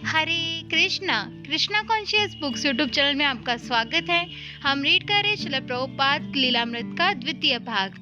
हरे Krishna Krishna conscious books YouTube channel में आपका स्वागत है। हम रीड कर रहे श्रील प्रभुपाद लीलामृत का द्वितीय भाग।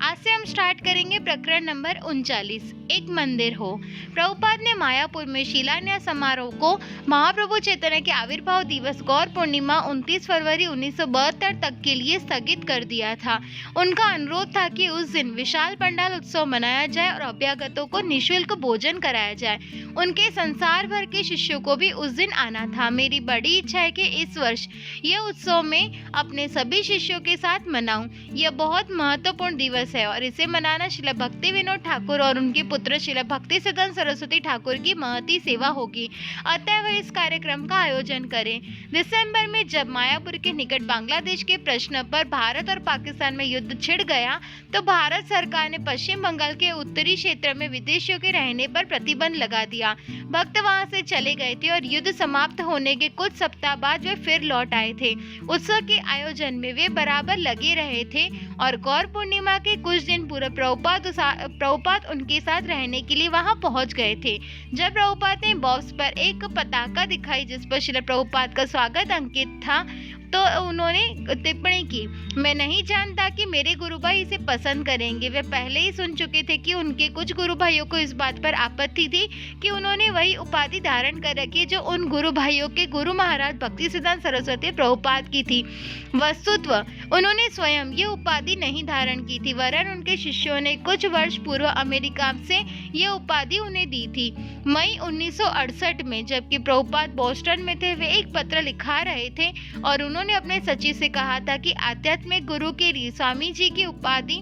आज से हम स्टार्ट करेंगे प्रकरण नंबर 39, एक मंदिर हो। प्रभुपाद ने मायापुर में शिलान्यास समारोह को महाप्रभु चैतन्य के आविर्भाव दिवस गौर पूर्णिमा 29 फरवरी 1972 तक के लिए स्थगित कर दिया था। उनका अनुरोध था कि उस दिन विशाल पंडाल उत्सव मनाया जाए और अभ्यागतों को निःशुल्क भोजन कराया जाए। उनके संसार भर के शिष्यों को भी उस दिन आना था। मेरी बड़ी इच्छा है कि इस वर्ष यह उत्सव मैं अपने सभी शिष्यों के साथ मनाऊं। यह बहुत महत्वपूर्ण दिवस है और इसे मनाना श्रील भक्ति विनोद ठाकुर और उनके पुत्र श्रील भक्ति सिद्धांत सरस्वती ठाकुर की महती सेवा होगी। अतः वह इस कार्यक्रम का आयोजन करें। दिसंबर में जब मायापुर के निकट बांग्लादेश के प्रश्न पर भारत और पाकिस्तान में युद्ध छिड़ गया तो भारत सरकार ने पश्चिम बंगाल के उत्तरी क्षेत्र में विदेशियों के रहने पर प्रतिबंध लगा दिया। भक्त वहां से चले गए थे और युद्ध समाप्त होने के कुछ सप्ताह बाद वे फिर लौट आए थे। उत्सव के आयोजन में वे बराबर लगे रहे थे और गौर पूर्णिमा के कुछ दिन पूर्व प्रभुपाद उनके साथ रहने के लिए वहां पहुंच गए थे। जब प्रभुपाद ने बॉक्स पर एक पताका दिखाई जिस पर श्रील प्रभुपाद का स्वागत अंकित था तो उन्होंने टिप्पणी की, मैं नहीं जानता कि मेरे गुरु भाई इसे पसंद करेंगे। वे पहले ही सुन चुके थे कि उनके कुछ गुरु भाइयों को इस बात पर आपत्ति थी कि उन्होंने वही उपाधि धारण कर रखी जो उन गुरु भाइयों के गुरु महाराज भक्ति सिद्धांत सरस्वती प्रभुपाद की थी। वस्तुतः उन्होंने स्वयं ये उपाधि नहीं धारण की थी, वरन उनके शिष्यों ने कुछ वर्ष पूर्व अमेरिका से ये उपाधि उन्हें दी थी। मई 1968 में जबकि प्रभुपाद बोस्टन में थे, वे एक पत्र लिखा रहे थे और उन्होंने अपने सचिव से कहा था कि आध्यात्मिक गुरु के लिए स्वामी जी की उपाधि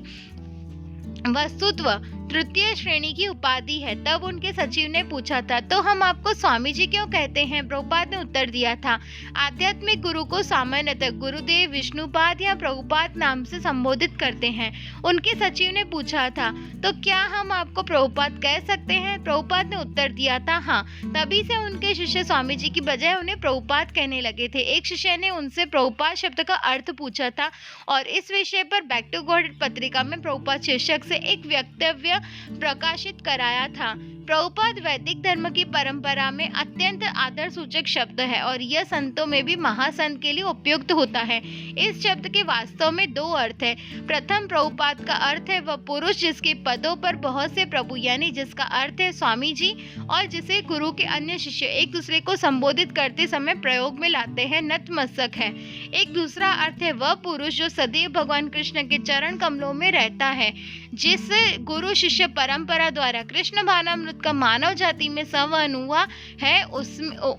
वस्तुतः तृतीय श्रेणी की उपाधि है। तब उनके सचिव ने पूछा था, तो हम आपको स्वामी जी क्यों कहते हैं? प्रभुपाद ने उत्तर दिया था, आध्यात्मिक गुरु को सामान्यतः गुरुदेव, विष्णुपाद या प्रभुपाद नाम से संबोधित करते हैं। उनके सचिव ने पूछा था, तो क्या हम आपको प्रभुपाद कह सकते हैं? प्रभुपाद ने उत्तर दिया था, हाँ। तभी से उनके शिष्य स्वामी जी की बजाय उन्हें प्रभुपाद कहने लगे थे। एक शिष्य ने उनसे प्रभुपाद शब्द का अर्थ पूछा था और इस विषय पर बैक टू गॉड पत्रिका में प्रभुपाद शीर्षक से एक वक्तव्य प्रकाशित कराया था। प्रभुपाद वैदिक धर्म की परंपरा में अत्यंत आदर सूचक शब्द है और यह संतों में भी महासंत के लिए उपयुक्त होता है। इस शब्द के वास्तव में दो अर्थ है। प्रथम, प्रभुपाद का अर्थ है वह पुरुष जिसके पदों पर बहुत से प्रभु यानी जिसका अर्थ है स्वामी जी और जिसे गुरु के अन्य शिष्य एक दूसरे को संबोधित करते समय प्रयोग में लाते हैं, नतमस्तक है। एक दूसरा अर्थ है वह पुरुष जो सदैव भगवान कृष्ण के चरण कमलों में रहता है। जिस गुरु शिष्य परंपरा द्वारा कृष्ण भावनामृत का मानव जाति में संवहन हुआ है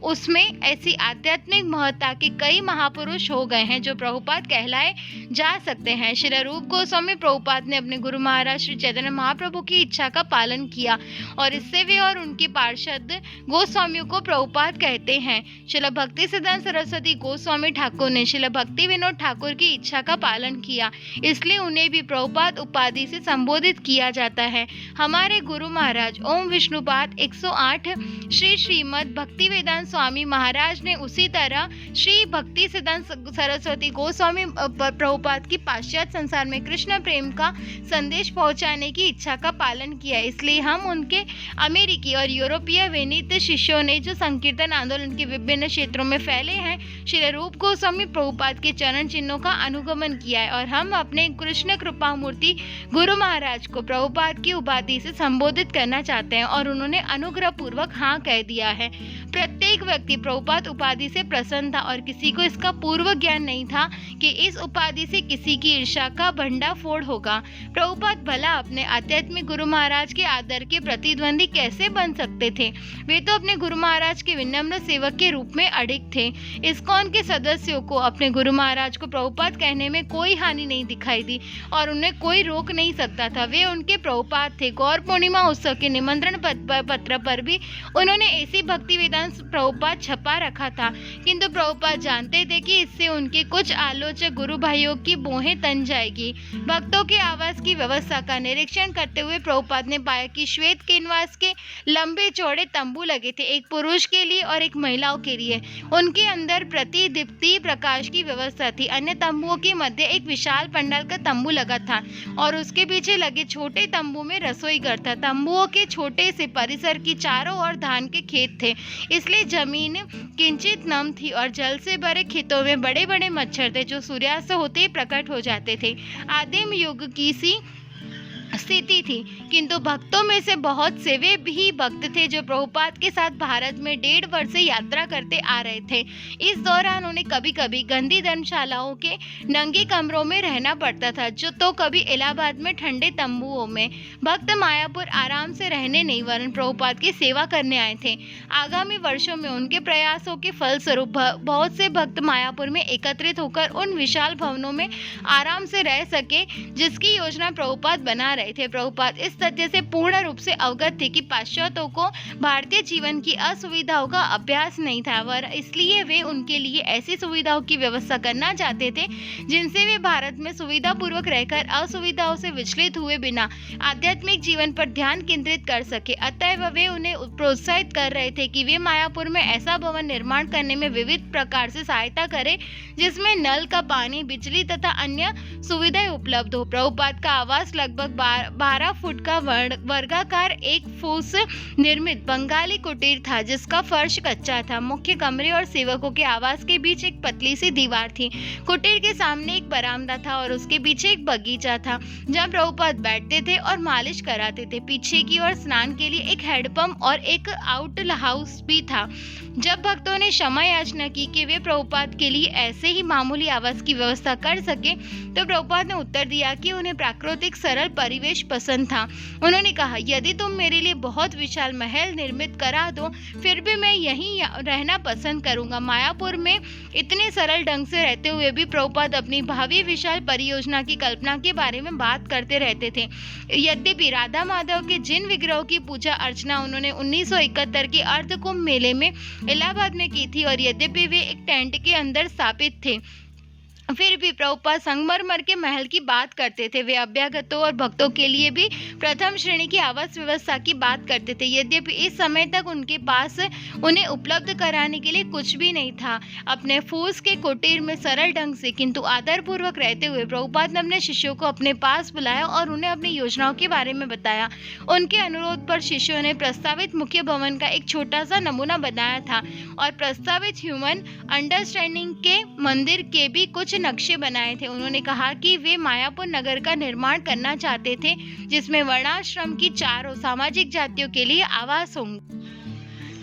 उसमें ऐसी आध्यात्मिक महत्ता के कई महापुरुष हो गए हैं जो प्रभुपाद कहलाए जा सकते हैं। श्री रूप गोस्वामी प्रभुपाद ने अपने गुरु महाराज श्री चैतन्य महाप्रभु की इच्छा का पालन किया और इससे वे और उनके पार्षद गोस्वामियों को प्रभुपाद कहते हैं। श्रील भक्ति सिद्धांत सरस्वती गोस्वामी ठाकुर ने श्रील भक्ति विनोद ठाकुर की इच्छा का पालन किया, इसलिए उन्हें भी प्रभुपाद उपाधि से संबोधित किया जाता है। हमारे गुरु महाराज ओम विष्णुपाद 108 श्री श्रीमद भक्ति वेदांत स्वामी महाराज ने उसी तरह श्री भक्ति सिद्धांत सरस्वती गोस्वामी प्रभुपाद की पाश्चात्य संसार में कृष्ण प्रेम का संदेश पहुंचाने की इच्छा का पालन किया। इसलिए हम उनके अमेरिकी और यूरोपीय विनीत शिष्यों ने जो संकीर्तन आंदोलन के विभिन्न क्षेत्रों में फैले हैं, श्री रूप गोस्वामी प्रभुपाद के चरण चिन्हों का अनुगमन किया है और हम अपने कृष्ण कृपा मूर्ति गुरु महाराज को प्रभुपाद की उपाधि से संबोधित करना चाहते हैं और उन्होंने अनुग्रह पूर्वक हाँ कह दिया है। प्रत्येक व्यक्ति प्रभुपाद उपाधि से प्रसन्न था और किसी को इसका पूर्व ज्ञान नहीं था कि इस उपाधि से किसी की ईर्ष्या का भंडाफोड़ होगा। प्रभुपाद भला अपने आध्यात्मिक गुरु महाराज के आदर के प्रतिद्वंदी कैसे बन सकते थे? वे तो अपने गुरु महाराज के विनम्र सेवक के रूप में अडिग थे। इस्कॉन के सदस्यों को अपने गुरु महाराज को प्रभुपाद कहने में कोई हानि नहीं दिखाई दी और उन्हें कोई रोक नहीं सकता था। वे उनके प्रभुपाद थे। गौर पूर्णिमा उत्सव के निमंत्रण पत्र पर भी उन्होंने ऐसी भक्ति वेदांत प्रभुपाद छपा रखा था, किंतु प्रभुपाद जानते थे कि इससे उनके कुछ आलोचक गुरु भाइयों की बोहें तन जाएगी। भक्तों के आवास की व्यवस्था का निरीक्षण करते हुए प्रभुपाद ने पाया कि श्वेत कैनवास के लंबे चौड़े तंबू लगे थे, एक पुरुष के लिए और एक महिलाओं के लिए। उनके अंदर प्रतिदीप्ति प्रकाश की व्यवस्था थी। अन्य तंबुओं के मध्य एक विशाल पंडाल का तंबू लगा था और उसके पीछे लगे छोटे तंबू में रसोई घर था। तंबुओं के छोटे से परिसर की चारों ओर धान के खेत थे। इसलिए जमीन किंचित नम थी और जल से भरे खेतों में बड़े बड़े मच्छर थे जो सूर्यास्त होते ही प्रकट हो जाते थे। आदिम युग की सी स्थिति थी, किंतु भक्तों में से बहुत से वे भी भक्त थे जो प्रभुपाद के साथ भारत में 1.5 वर्ष से यात्रा करते आ रहे थे। इस दौरान उन्हें कभी कभी गंदी धर्मशालाओं के नंगे कमरों में रहना पड़ता था, जो तो कभी इलाहाबाद में ठंडे तंबुओं में। भक्त मायापुर आराम से रहने नहीं वरन प्रभुपाद की सेवा करने आए थे। आगामी वर्षों में उनके प्रयासों के फलस्वरूप बहुत से भक्त मायापुर में एकत्रित होकर उन विशाल भवनों में आराम से रह सके जिसकी योजना प्रभुपाद बना रहे थे। प्रभुपाद इस तथ्य से पूर्ण रूप से अवगत थे कि पाश्चात्यों को भारतीय जीवन की असुविधाओं का अभ्यास नहीं था, वर इसलिए वे उनके लिए ऐसी सुविधाओं की व्यवस्था करना चाहते थे जिनसे वे भारत में सुविधा पूर्वक रहकर असुविधाओं से विचलित हुए बिना आध्यात्मिक जीवन पर ध्यान केंद्रित कर सके। अतएव वे उन्हें प्रोत्साहित कर रहे थे कि वे मायापुर में ऐसा भवन निर्माण करने में विविध प्रकार से सहायता करें जिसमें नल का पानी, बिजली तथा अन्य सुविधाएं उपलब्ध हो। प्रभुपाद का आवास लगभग 12 फुट का वर्गाकार 1 फुस निर्मित बंगाली कुटीर था जिसका फर्श कच्चा था। मुख्य कमरे और सेवकों के आवास के बीच एक पतली सी दीवार थी। कुटीर के सामने एक बरामदा था और उसके पीछे एक बगीचा था जहाँ प्रभुपाद बैठते थे और मालिश कराते थे। पीछे की ओर स्नान के लिए एक हैंडपंप और एक आउट हाउस भी था। जब भक्तों ने क्षमा याचना की कि वे प्रभुपाद के लिए ऐसे ही मामूली आवास की व्यवस्था कर सके तो प्रभुपाद ने उत्तर दिया कि उन्हें प्राकृतिक सरल परिवेश पसंद था। उन्होंने कहा, यदि तुम मेरे लिए बहुत विशाल महल निर्मित करा दो फिर भी मैं यहीं रहना पसंद करूंगा। मायापुर में इतने सरल ढंग से रहते हुए भी प्रभुपाद अपनी भावी विशाल परियोजना की कल्पना के बारे में बात करते रहते थे। यद्यपि राधा माधव के जिन विग्रहों की पूजा अर्चना उन्होंने 1971 के अर्ध कुंभ मेले में इलाहाबाद में की थी और यद्यपि वे एक टेंट के अंदर स्थापित थे, फिर भी प्रभुपाद संगमरमर के महल की बात करते थे। वे अभ्यागतों और भक्तों के लिए भी प्रथम श्रेणी की आवास व्यवस्था की बात करते थे। यद्यपि इस समय तक उनके पास उन्हें उपलब्ध कराने के लिए कुछ भी नहीं था। अपने फूस के कुटीर में सरल ढंग से किंतु आदरपूर्वक रहते हुए प्रभुपाद ने अपने शिष्यों को अपने पास बुलाया और उन्हें अपनी योजनाओं के बारे में बताया। उनके अनुरोध पर शिष्यों ने प्रस्तावित मुख्य भवन का एक छोटा सा नमूना बनाया था और प्रस्तावित ह्यूमन अंडरस्टैंडिंग के मंदिर के भी कुछ नक्शे बनाए थे। उन्होंने कहा कि वे मायापुर नगर का निर्माण करना चाहते थे जिसमें वर्णाश्रम की चारों सामाजिक जातियों के लिए आवास होंगे।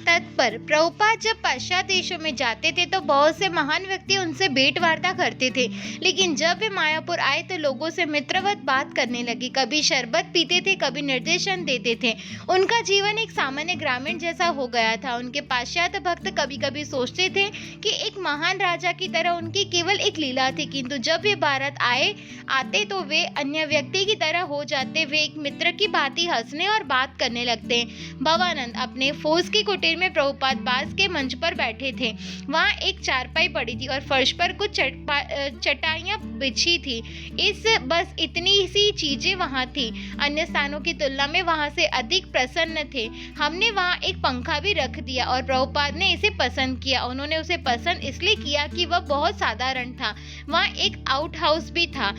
तत्पर प्रभुपाद जब पाश्चात्य देशों में जाते थे तो बहुत से महान व्यक्ति उनसे भेंट वार्ता करते थे, लेकिन जब वे मायापुर आए तो लोगों से मित्रवत बात करने लगे। कभी शरबत पीते थे, कभी निर्देशन देते थे। उनका जीवन एक सामान्य ग्रामीण जैसा हो गया था। उनके पाश्चात्य भक्त कभी कभी सोचते थे कि एक महान राजा की तरह उनकी केवल एक लीला थी, किंतु जब वे भारत आते तो वे अन्य व्यक्ति की तरह हो जाते। वे एक मित्र की भांति हंसने और बात करने लगते। भवानंद अपने फौज की कुटीर में प्रभुपाद बांस के मंच पर बैठे थे। वहां एक चारपाई पड़ी थी और फर्श पर कुछ चटाइयां बिछी थी। बस इतनी सी चीजें वहां थी। अन्य स्थानों की तुलना में वहां से अधिक प्रसन्न थे। हमने वहां एक पंखा भी रख दिया और प्रभुपाद ने इसे पसंद किया। उन्होंने उसे पसंद इसलिए किया कि वह बहुत साधारण था। वहां एक आउट हाउस भी था,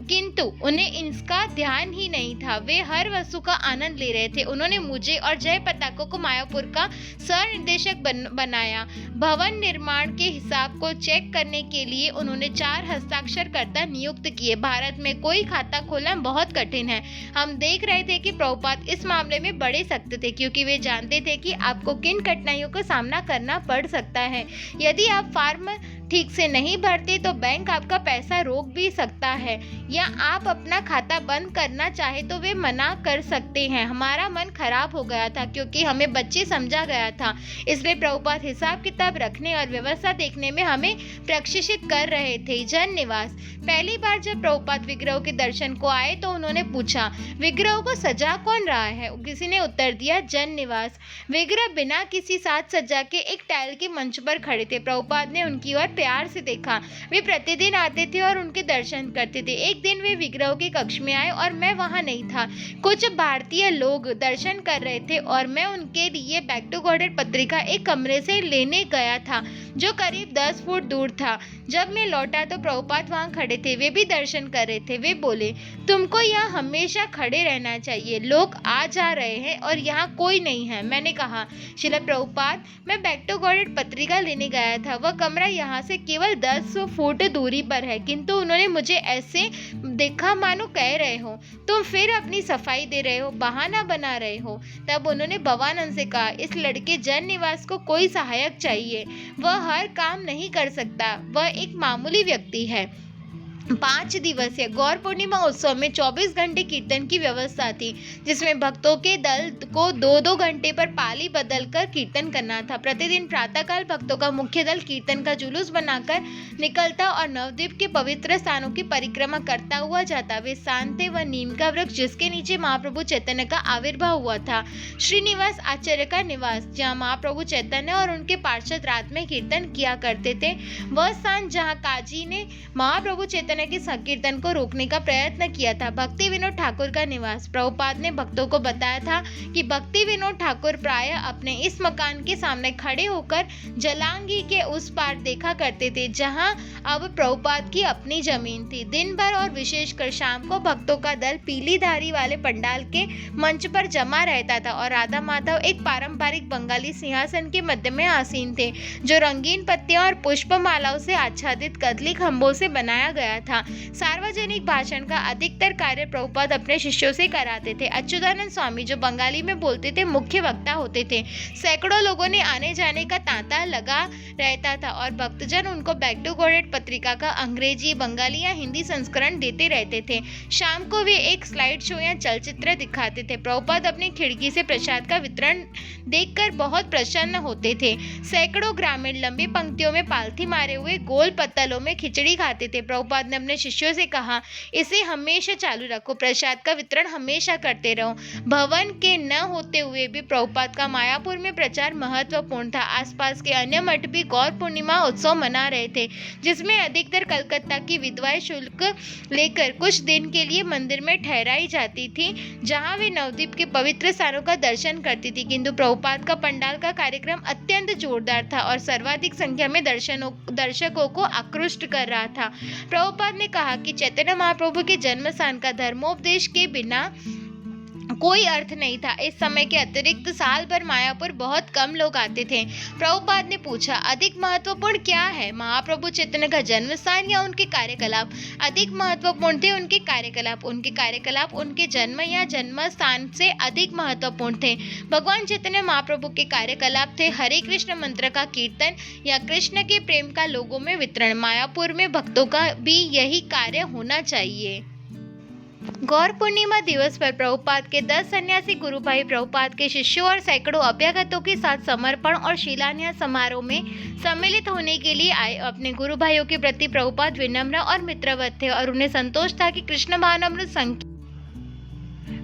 किंतु उन्हें इसका ध्यान ही नहीं था। वे हर वस्तु का आनंद ले रहे थे। उन्होंने मुझे और जय पताका को मायापुर का निर्देशक बनाया। भवन निर्माण के हिसाब को चेक करने के लिए उन्होंने 4 हस्ताक्षरकर्ता नियुक्त किए। भारत में कोई खाता खोलना बहुत कठिन है। हम देख रहे थे कि प्रभुपाद इस मामले में बड़े सख्त थे, क्योंकि वे जानते थे कि आपको किन कठिनाइयों का सामना करना पड़ सकता है। यदि आप फॉर्म ठीक से नहीं भरते तो बैंक आपका पैसा रोक भी सकता है, या आप अपना खाता बंद करना चाहे तो वे मना कर सकते हैं। हमारा मन खराब हो गया था क्योंकि हमें बच्चे समझा गया था, इसलिए प्रभुपाद हिसाब किताब रखने और व्यवस्था देखने में हमें प्रशिक्षित कर रहे थे। जन निवास। पहली बार जब प्रभुपाद विग्रहों के दर्शन को आए तो उन्होंने पूछा, विग्रहों को सजा कौन रहा है? किसी ने उत्तर दिया, जन निवास। विग्रह बिना किसी साज सज्जा के एक टाइल के मंच पर खड़े थे। प्रभुपाद ने उनकी ओर प्यार से देखा। वे प्रतिदिन आते थे और उनके दर्शन करते थे। एक दिन वे विग्रहों के कक्ष में आए और मैं वहां नहीं था। कुछ भारतीय लोग दर्शन कर रहे थे और मैं उनके लिए बैक टू गॉडेड पत्रिका एक कमरे से लेने गया था। जो करीब 10 फुट दूर था। जब मैं लौटा तो प्रभुपाद वहां खड़े थे, वे भी दर्शन कर रहे थे। वे बोले, तुमको यहाँ हमेशा खड़े रहना चाहिए, लोग आ जा रहे हैं और यहाँ कोई नहीं है। मैंने कहा, श्रील प्रभुपाद, मैं बैक टू गॉडेड पत्रिका लेने गया था, वह कमरा यहाँ से केवल 10 फुट दूरी पर है, किंतु उन्होंने मुझे ऐसे देखा मानो कह रहे हो तुम फिर अपनी सफाई दे रहे हो, बहाना बना रहे हो। तब उन्होंने भवानंद से कहा, इस लड़के जन निवास को कोई सहायक चाहिए, वह हर काम नहीं कर सकता, वह एक मामूली व्यक्ति है। 5 दिवसीय गौर पूर्णिमा उत्सव में 24 घंटे कीर्तन की व्यवस्था थी, जिसमें भक्तों के दल को 2-2 घंटे पर पाली बदलकर कीर्तन करना था। प्रतिदिन प्रातःकाल भक्तों का मुख्य दल कीर्तन का जुलूस बनाकर निकलता और नवद्वीप के पवित्र स्थानों की परिक्रमा करता हुआ जाता। वे स्थान थे वह नीम का वृक्ष जिसके नीचे महाप्रभु चैतन्य का आविर्भाव हुआ था, श्रीनिवास आचार्य का निवास, जहाँ महाप्रभु चैतन्य और उनके पार्षद रात में कीर्तन किया करते थे। वह स्थान जहाँ काजी ने महाप्रभु चैतन्य के संकीर्तन को रोकने का प्रयत्न किया था, भक्ति विनोद ठाकुर का निवास। प्रभुपाद ने भक्तों को बताया था कि भक्ति विनोद ठाकुर प्रायः अपने इस मकान के सामने खड़े होकर जलांगी के उस पार देखा करते थे, जहां अब प्रभुपाद की अपनी जमीन थी। दिन भर और विशेषकर शाम को भक्तों का दल पीली धारी वाले पंडाल के मंच पर जमा रहता था और राधा माधव एक पारंपरिक बंगाली सिंहासन के मध्य में आसीन थे, जो रंगीन पत्तियों और पुष्पमालाओं से आच्छादित कदली खंभों से बनाया गया था। सार्वजनिक भाषण का अधिकतर कार्य प्रभुपाद अपने शिष्यों से कराते थे। अच्युतानंद स्वामी, जो बंगाली में बोलते थे, मुख्य वक्ता होते थे। सैकड़ों लोगों ने आने जाने का तांता लगा रहता था और भक्तजन उनको बैक टू गॉडेड पत्रिका का अंग्रेजी, बंगाली या हिंदी संस्करण देते रहते थे। शाम को वे एक स्लाइड शो या चलचित्र दिखाते थे। प्रभुपाद अपनी खिड़की से प्रसाद का वितरण देखकर बहुत प्रसन्न होते थे। सैकड़ों ग्रामीण लंबी पंक्तियों में पालथी मारे हुए गोल पत्तलों में खिचड़ी खाते थे। प्रभुपाद ने अपने शिष्यों से कहा, इसे हमेशा चालू रखो, प्रसाद का वितरण हमेशा करते रहो। भवन के न होते हुए भी प्रभुपाद का मायापुर में प्रचार महत्वपूर्ण था। आसपास के अन्य मठ भी गौर पूर्णिमा उत्सव मना रहे थे, जिसमें अधिकतर कलकत्ता की विधवाएं शुल्क लेकर कुछ दिन के लिए मंदिर में ठहराई जाती थी, जहां वे नवद्वीप के पवित्र स्थानों का दर्शन करती थी। किंतु प्रभुपाद का पंडाल का कार्यक्रम अत्यंत जोरदार था और सर्वाधिक संख्या में दर्शकों को आकृष्ट कर रहा था। प्रभुपाद ने कहा कि चैतन्य महाप्रभु के जन्म स्थान का धर्मोपदेश के बिना कोई अर्थ नहीं था। इस समय के अतिरिक्त साल भर मायापुर बहुत कम लोग आते थे। प्रभुपाद ने पूछा, अधिक महत्वपूर्ण क्या है, महाप्रभु चैतन्य का जन्म स्थान या उनके कार्यकलाप? अधिक महत्वपूर्ण थे उनके कार्यकलाप। उनके कार्यकलाप उनके जन्म या जन्म स्थान से अधिक महत्वपूर्ण थे। भगवान चैतन्य महाप्रभु के कार्यकलाप थे हरे कृष्ण मंत्र का कीर्तन या कृष्ण के प्रेम का लोगों में वितरण। मायापुर में भक्तों का भी यही कार्य होना चाहिए। गौर पूर्णिमा दिवस पर प्रभुपाद के 10 सन्यासी गुरु भाई प्रभुपाद के शिष्यों और सैकड़ों अभ्यागतों के साथ समर्पण और शिलान्यास समारोह में सम्मिलित होने के लिए आए। अपने गुरु भाइयों के प्रति प्रभुपाद विनम्र और मित्रवत थे और उन्हें संतोष था कि कृष्ण भावनामृत संख्या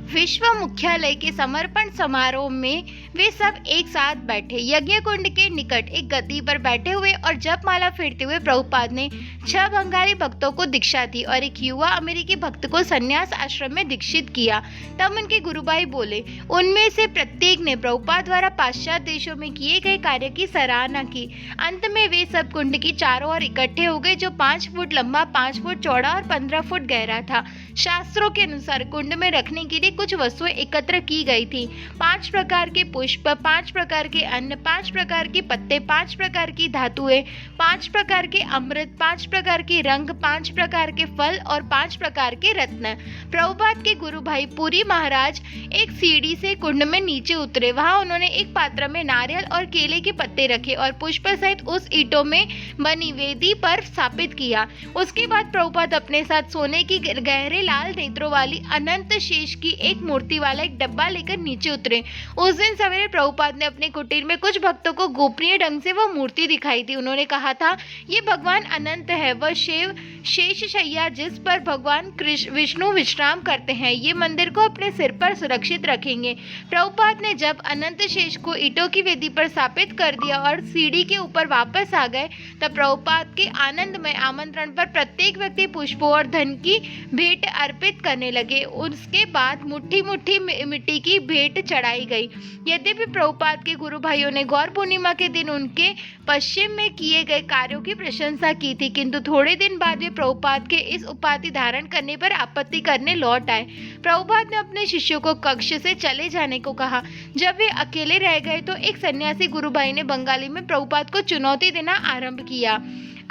विश्व मुख्यालय के समर्पण समारोह में वे सब एक साथ बैठे, यज्ञ कुंड के निकट एक गद्दी पर बैठे हुए और जपमाला फेरते हुए प्रभुपाद ने 6 बंगाली भक्तों को दीक्षा दी और एक युवा अमेरिकी भक्त को संन्यास आश्रम में दीक्षित किया। तब उनके गुरुभाई बोले, उनमें से प्रत्येक ने प्रभुपाद द्वारा पाश्चात्य देशों में किए गए कार्य की सराहना की। अंत में वे सब कुंड की चारों ओर इकट्ठे हो गए, जो 5 फुट लंबा, 5 फुट चौड़ा और 15 फुट गहरा था। शास्त्रों के अनुसार कुंड में रखने के लिए कुछ वस्तुएं एकत्र की गई थी। 5 प्रकार के पुष्प, 5 प्रकार के अन्न, 5 प्रकार के पत्ते, 5 प्रकार की धातुएं, 5 प्रकार के अमृत, 5 प्रकार के रंग, 5 प्रकार के फल और 5 प्रकार के रत्न। प्रभुपाद के गुरु भाई पुरी महाराज एक सीढ़ी से कुंड में नीचे उतरे। वहां उन्होंने एक पात्र में नारियल और केले के पत्ते रखे और पुष्प सहित उस ईंटों में बनी वेदी पर स्थापित किया। उसके बाद प्रभुपाद अपने साथ सोने की गहरे लाल नेत्रों वाली अनंत शेष की एक मूर्ति वाला एक डब्बा लेकर नीचे उतरे। उस दिन सवेरे प्रभुपाद ने अपने कुटीर में कुछ भक्तों को गोपनीय ढंग से वह मूर्ति दिखाई थी। उन्होंने कहा था, ये भगवान अनंत है, वह शिव शेष शैया जिस पर भगवान विष्णु विश्राम करते हैं, ये मंदिर को अपने सिर पर सुरक्षित रखेंगे। प्रभुपाद ने जब अनंत शेष को ईंटों की वेदी पर स्थापित कर दिया और सीढ़ी के ऊपर वापस आ गए, तब प्रभुपाद के आनंदमय आमंत्रण पर प्रत्येक व्यक्ति पुष्पों और धन की भेंट अर्पित करने लगे। उसके बाद मुट्ठी मुट्ठी मिट्टी की भेंट चढ़ाई गई। यद्यपि प्रभुपाद के गुरु भाइयों ने गौर पूर्णिमा के दिन उनके पश्चिम में किए गए कार्यों की प्रशंसा की थी, किंतु थोड़े दिन बाद वे प्रभुपाद के इस उपाधि धारण करने पर आपत्ति करने लौट आए। प्रभुपाद ने अपने शिष्यों को कक्ष से चले जाने को कहा। जब वे अकेले रह गए तो एक सन्यासी गुरु भाई ने बंगाली में प्रभुपाद को चुनौती देना आरंभ किया।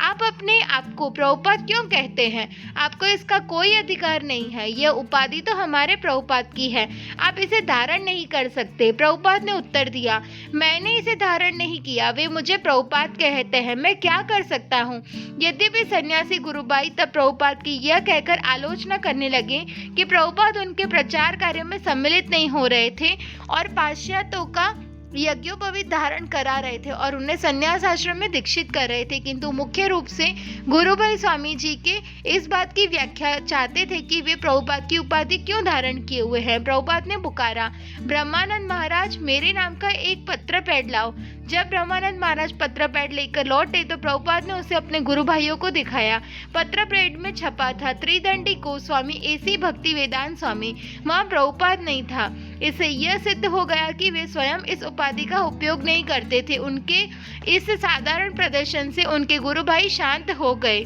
आप अपने आप को प्रभुपाद क्यों कहते हैं? आपको इसका कोई अधिकार नहीं है। यह उपाधि तो हमारे प्रभुपाद की है, आप इसे धारण नहीं कर सकते। प्रभुपाद ने उत्तर दिया, मैंने इसे धारण नहीं किया, वे मुझे प्रभुपाद कहते हैं, मैं क्या कर सकता हूँ। यद्यपि सन्यासी गुरुभाई तब प्रभुपाद की यह कहकर आलोचना करने लगे कि प्रभुपाद उनके प्रचार कार्य में सम्मिलित नहीं हो रहे थे और पाश्चात्यों का यज्ञोपवीत धारण करा रहे थे और उन्हें संन्यास आश्रम में दीक्षित कर रहे थे, किंतु मुख्य रूप से गुरुभाई स्वामी जी के इस बात की व्याख्या चाहते थे कि वे प्रभुपाद की उपाधि क्यों धारण किए हुए हैं। प्रभुपाद ने पुकारा, ब्रह्मानंद महाराज, मेरे नाम का एक पत्र पैड लाओ। जब ब्रह्मानंद महाराज पत्र पैड लेकर लौटे तो प्रभुपाद ने उसे अपने गुरु भाइयों को दिखाया। पत्र पैड में छपा था त्रिदंडी गोस्वामी एसी भक्ति वेदांत स्वामी। वहाँ प्रभुपाद नहीं था। इससे यह सिद्ध हो गया कि वे स्वयं इस उपाधि का उपयोग नहीं करते थे। उनके इस साधारण प्रदर्शन से उनके गुरु भाई शांत हो गए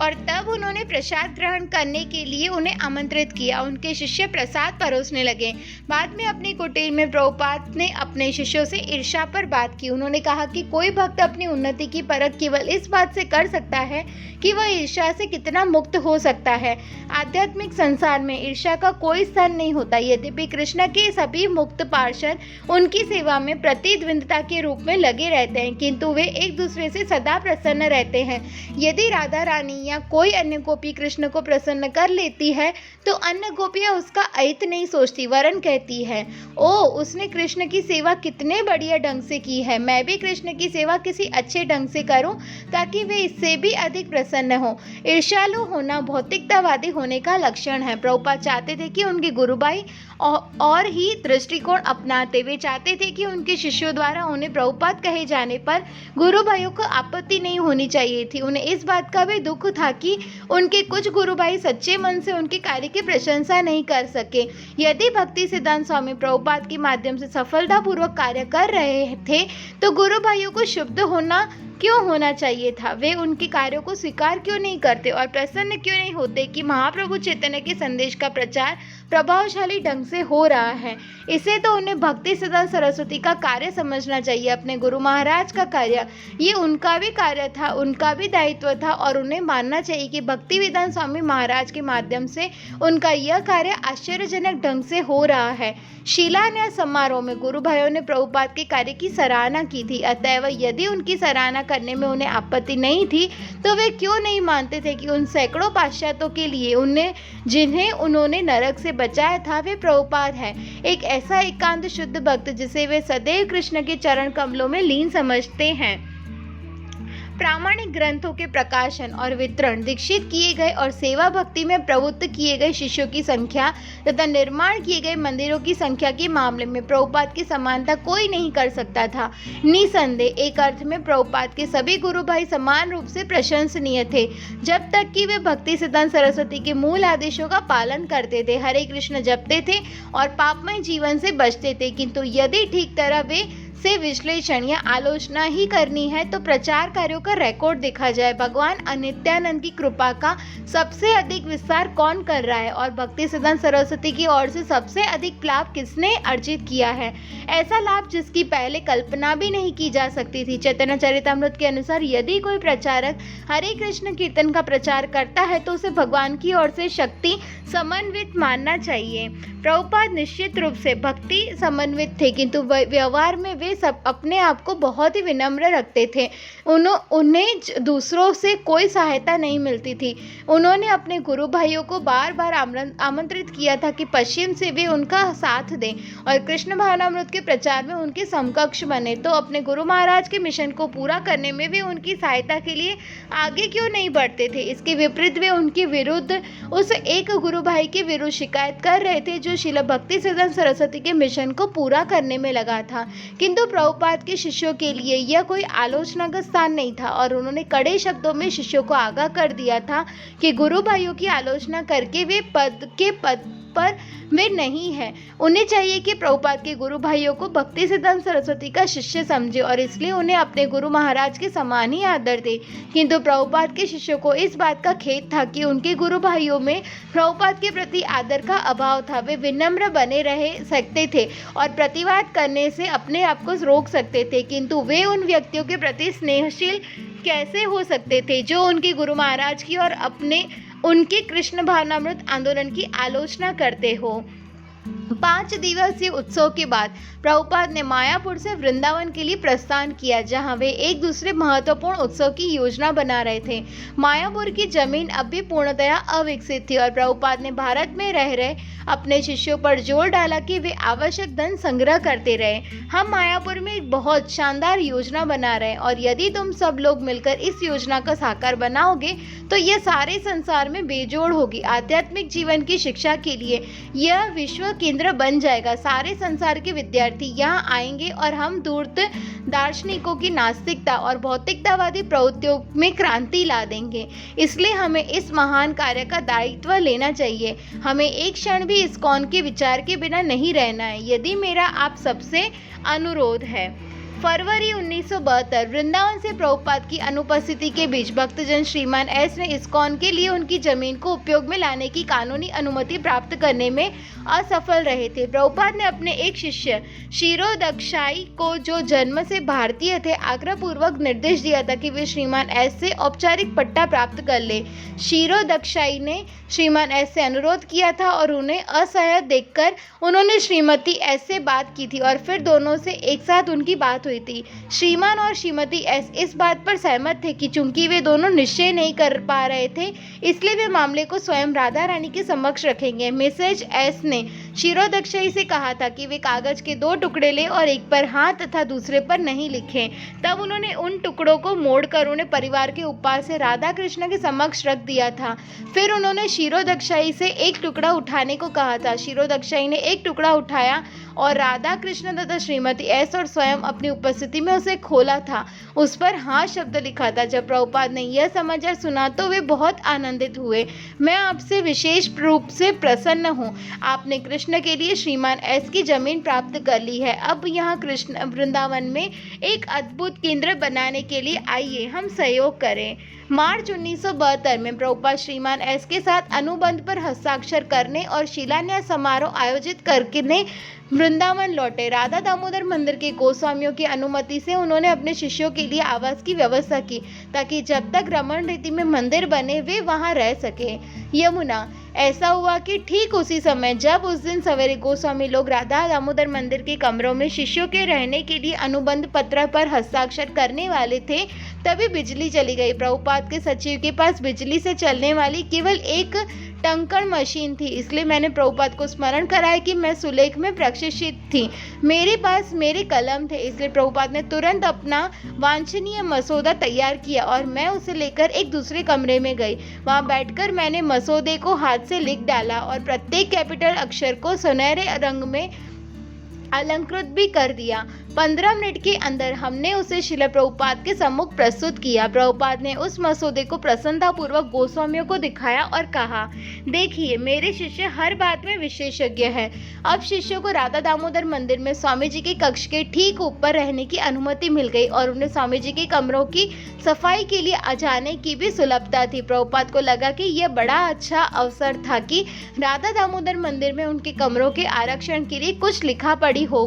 और तब उन्होंने प्रसाद ग्रहण करने के लिए उन्हें आमंत्रित किया। उनके शिष्य प्रसाद परोसने लगे। बाद में अपनी कुटीर में प्रभुपाद ने अपने शिष्यों से ईर्ष्या पर बात की। उन्होंने कहा कि कोई भक्त अपनी उन्नति की परख केवल इस बात से कर सकता है कि वह ईर्ष्या से कितना मुक्त हो सकता है। आध्यात्मिक संसार में ईर्ष्या का कोई स्थान नहीं होता। यद्यपि कृष्ण के सभी मुक्त पार्षद उनकी सेवा में प्रतिद्वंद्विता के रूप में लगे रहते हैं, किंतु वे एक दूसरे से सदा प्रसन्न रहते हैं। यदि राधा रानी या कोई अन्य गोपी कृष्ण को प्रसन्न कर लेती है तो अन्य गोपियां उसका अहित नहीं सोचती, वरन कहती है, ओ उसने कृष्ण की सेवा कितने बढ़िया ढंग से की है, मैं भी कृष्ण की सेवा किसी अच्छे ढंग से करूं ताकि वे इससे भी अधिक प्रसन्न हो। ईर्ष्यालु होना भौतिकतावादी होने का लक्षण है। प्रभुपाद चाहते थे कि उनके गुरुभाई और ही दृष्टिकोण अपनाते। वे चाहते थे कि उनके शिष्यों द्वारा उन्हें प्रभुपाद कहे जाने पर गुरु भाइयों को आपत्ति नहीं होनी चाहिए थी। उन्हें इस बात का भी दुख था कि उनके कुछ गुरु भाई सच्चे मन से उनके कार्य की प्रशंसा नहीं कर सके। यदि भक्ति सिद्धांत स्वामी प्रभुपाद के माध्यम से सफलतापूर्वक कार्य कर रहे थे तो गुरु भाइयों को शुद्ध होना क्यों होना चाहिए था? वे उनके कार्यों को स्वीकार क्यों नहीं करते और प्रसन्न क्यों नहीं होते कि महाप्रभु चैतन्य के संदेश का प्रचार प्रभावशाली ढंग से हो रहा है? इसे तो उन्हें भक्ति सिद्धांत सरस्वती का कार्य समझना चाहिए, अपने गुरु महाराज का कार्य। ये उनका भी कार्य था, उनका भी दायित्व था और उन्हें मानना चाहिए कि भक्ति वेदांत स्वामी महाराज के माध्यम से उनका यह कार्य आश्चर्यजनक ढंग से हो रहा है। शिलान्यास समारोह में गुरु भाइयों ने प्रभुपाद के कार्य की सराहना की थी। अतएव यदि उनकी सराहना करने में उन्हें आपत्ति नहीं थी तो वे क्यों नहीं मानते थे कि उन सैकड़ों पाश्चात्यों के लिए जिन्हें उन्होंने नरक से बचाया था वे प्रभुपाद है, एक ऐसा एकांत शुद्ध भक्त जिसे वे सदैव कृष्ण के चरण कमलों में लीन समझते हैं। प्रामाणिक ग्रंथों के प्रकाशन और वितरण, दीक्षित किए गए और सेवा भक्ति में प्रवृत्त किए गए शिष्यों की संख्या तथा निर्माण किए गए मंदिरों की संख्या के मामले में प्रभुपाद की समानता कोई नहीं कर सकता था। निसंदेह एक अर्थ में प्रभुपाद के सभी गुरु भाई समान रूप से प्रशंसनीय थे, जब तक कि वे भक्ति सिद्धांत सरस्वती के मूल आदेशों का पालन करते थे, हरे कृष्ण जपते थे और पापमय जीवन से बचते थे। किंतु यदि ठीक तरह वे से विश्लेषण या आलोचना ही करनी है तो प्रचार कार्यों का रिकॉर्ड देखा जाए। भगवान नित्यानंद की कृपा का सबसे अधिक विस्तार कौन कर रहा है और भक्ति सिद्धांत सरस्वती की ओर से सबसे अधिक लाभ किसने अर्जित किया है? ऐसा लाभ जिसकी पहले कल्पना भी नहीं की जा सकती थी। चैतन्य चरितामृत के अनुसार यदि कोई प्रचारक हरे कृष्ण कीर्तन का प्रचार करता है तो उसे भगवान की ओर से शक्ति समन्वित मानना चाहिए। प्रभुपाद निश्चित रूप से भक्ति समन्वित थे, किंतु व्यवहार में वे सब अपने आप को बहुत ही विनम्र रखते थे। उन्हें दूसरों से कोई सहायता नहीं मिलती थी। उन्होंने अपने गुरु भाइयों को बार बार आमंत्रित किया था कि पश्चिम से वे उनका साथ दें और कृष्ण भावनामृत के प्रचार में उनके समकक्ष बने, तो अपने गुरु महाराज के मिशन को पूरा करने में वे उनकी सहायता के लिए आगे क्यों नहीं बढ़ते थे? इसके विपरीत वे उनके विरुद्ध उस एक गुरु भाई के विरुद्ध शिकायत कर रहे थे जो शिला भक्ति सिद्धांत सरस्वती के मिशन को पूरा करने में लगा था, किंतु किंतु प्रभुपाद के शिष्यों के लिए यह कोई आलोचना का स्थान नहीं था और उन्होंने कड़े शब्दों में शिष्यों को आगाह कर दिया था कि गुरु भाइयों की आलोचना करके वे पद पर वे नहीं है। उन्हें चाहिए कि प्रभुपाद के गुरु भाइयों को भक्ति सिद्धांत सरस्वती का शिष्य समझे और इसलिए उन्हें अपने गुरु महाराज के समान ही आदर दे। किंतु प्रभुपाद के शिष्यों को इस बात का खेद था कि उनके गुरु भाइयों में प्रभुपाद के प्रति आदर का अभाव था। वे विनम्र बने रह सकते थे और प्रतिवाद करने से अपने आप को रोक सकते थे, किंतु वे उन व्यक्तियों के प्रति स्नेहशील कैसे हो सकते थे जो उनके गुरु महाराज की और उनके कृष्ण भावनामृत आंदोलन की आलोचना करते हो। 5 दिवसीय उत्सव के बाद प्रभुपाद ने मायापुर से वृंदावन के लिए प्रस्थान किया, जहां वे एक दूसरे महत्वपूर्ण उत्सव की योजना बना रहे थे। मायापुर की जमीन अब भी पूर्णतया अविकसित थी और प्रभुपाद ने भारत में रह रहे अपने शिष्यों पर जोर डाला कि वे आवश्यक धन संग्रह करते रहे। हम मायापुर में एक बहुत शानदार योजना बना रहे हैं और यदि तुम सब लोग मिलकर इस योजना का साकार बनाओगे तो यह सारे संसार में बेजोड़ होगी। आध्यात्मिक जीवन की शिक्षा के लिए यह विश्व केंद्र बन जाएगा। सारे संसार के विद्यार्थी यहाँ आएंगे और हम दूरस्थ दार्शनिकों की नास्तिकता और भौतिकतावादी प्रवृत्तियों में क्रांति ला देंगे। इसलिए हमें इस महान कार्य का दायित्व लेना चाहिए। हमें एक क्षण भी इस्कॉन के विचार के बिना नहीं रहना है। यदि मेरा आप सबसे अनुरोध है। फरवरी 1972 वृंदावन से प्रभुपाद की अनुपस्थिति के बीच भक्तजन श्रीमान एस ने इस्कॉन के लिए उनकी जमीन को उपयोग में लाने की कानूनी अनुमति प्राप्त करने में असफल रहे थे। प्रभुपाद ने अपने एक शिष्य क्षीरोदक्षाई को, जो जन्म से भारतीय थे, आग्रहपूर्वक निर्देश दिया था कि वे श्रीमान एस से औपचारिक पट्टा प्राप्त कर ले। क्षीरोदक्षाई ने श्रीमान एस से अनुरोध किया था और उन्हें असह्य देखकर उन्होंने श्रीमती एस से बात की थी और फिर दोनों से एक साथ उनकी बात हुई थी। श्रीमान और श्रीमती एस इस बात पर सहमत थे कि चूंकि वे दोनों निश्चय नहीं कर पा रहे थे, इसलिए वे मामले को स्वयं राधा रानी के समक्ष रखेंगे। मिसेज एस ने क्षीरोदक्षाई से कहा था कि वे कागज के 2 टुकड़े ले और एक पर हाँ तथा दूसरे पर नहीं लिखें। तब उन्होंने उन टुकड़ों को मोड़कर उन्हें परिवार के उपास से राधा कृष्ण के समक्ष रख दिया था। फिर उन्होंने क्षीरोदक्षाई से एक टुकड़ा उठाने को कहा था। क्षीरोदक्षाई ने एक टुकड़ा उठाया और राधा कृष्ण तथा श्रीमती एस और स्वयं अपनी उपस्थिति में उसे खोला था। उस पर हाँ शब्द लिखा था। जब प्रभुपाद ने यह समाचार सुना तो वे बहुत आनंदित हुए। मैं आपसे विशेष रूप से प्रसन्न हूँ। आपने कृष्ण के लिए श्रीमान एस की जमीन प्राप्त कर ली है। अब यहाँ कृष्ण वृंदावन में एक अद्भुत केंद्र बनाने के लिए आइए हम सहयोग करें। मार्च 1972 में प्रभुपाद श्रीमान एस के साथ अनुबंध पर हस्ताक्षर करने और शिलान्यास समारोह आयोजित करके वृंदावन लौटे। राधा दामोदर मंदिर के गोस्वामियों की अनुमति से उन्होंने अपने शिष्यों के लिए आवास की व्यवस्था की ताकि जब तक रमन रीति में मंदिर बने वे वहां रह सके। यमुना, ऐसा हुआ कि ठीक उसी समय जब उस दिन सवेरे गोस्वामी लोग राधा दामोदर मंदिर के कमरों में शिष्यों के रहने के लिए अनुबंध पत्र पर हस्ताक्षर करने वाले थे, तभी बिजली चली गई। प्रभुपाद के सचिव के पास बिजली से चलने वाली केवल एक टंकण मशीन थी, इसलिए मैंने प्रभुपाद को स्मरण कराया कि मैं सुलेख में प्रशिक्षित थी। मेरे पास मेरे कलम थे, इसलिए प्रभुपाद ने तुरंत अपना वांछनीय मसौदा तैयार किया और मैं उसे लेकर एक दूसरे कमरे में गई। वहां बैठकर मैंने मसौदे को हाथ से लिख डाला और प्रत्येक कैपिटल अक्षर को सुनहरे रंग में अलंकृत भी कर दिया। 15 मिनट के अंदर हमने उसे श्रील प्रभुपाद के सम्मुख प्रस्तुत किया। प्रभुपाद ने उस मसौदे को प्रसन्नतापूर्वक गोस्वामियों को दिखाया और कहा, देखिए मेरे शिष्य हर बात में विशेषज्ञ हैं। अब शिष्यों को राधा दामोदर मंदिर में स्वामी जी के कक्ष के ठीक ऊपर रहने की अनुमति मिल गई और उन्हें स्वामी जी के कमरों की सफाई के लिए आ जाने की भी सुलभता थी। प्रभुपाद को लगा कि यह बड़ा अच्छा अवसर था कि राधा दामोदर मंदिर में उनके कमरों के आरक्षण के लिए कुछ लिखा पढ़ी हो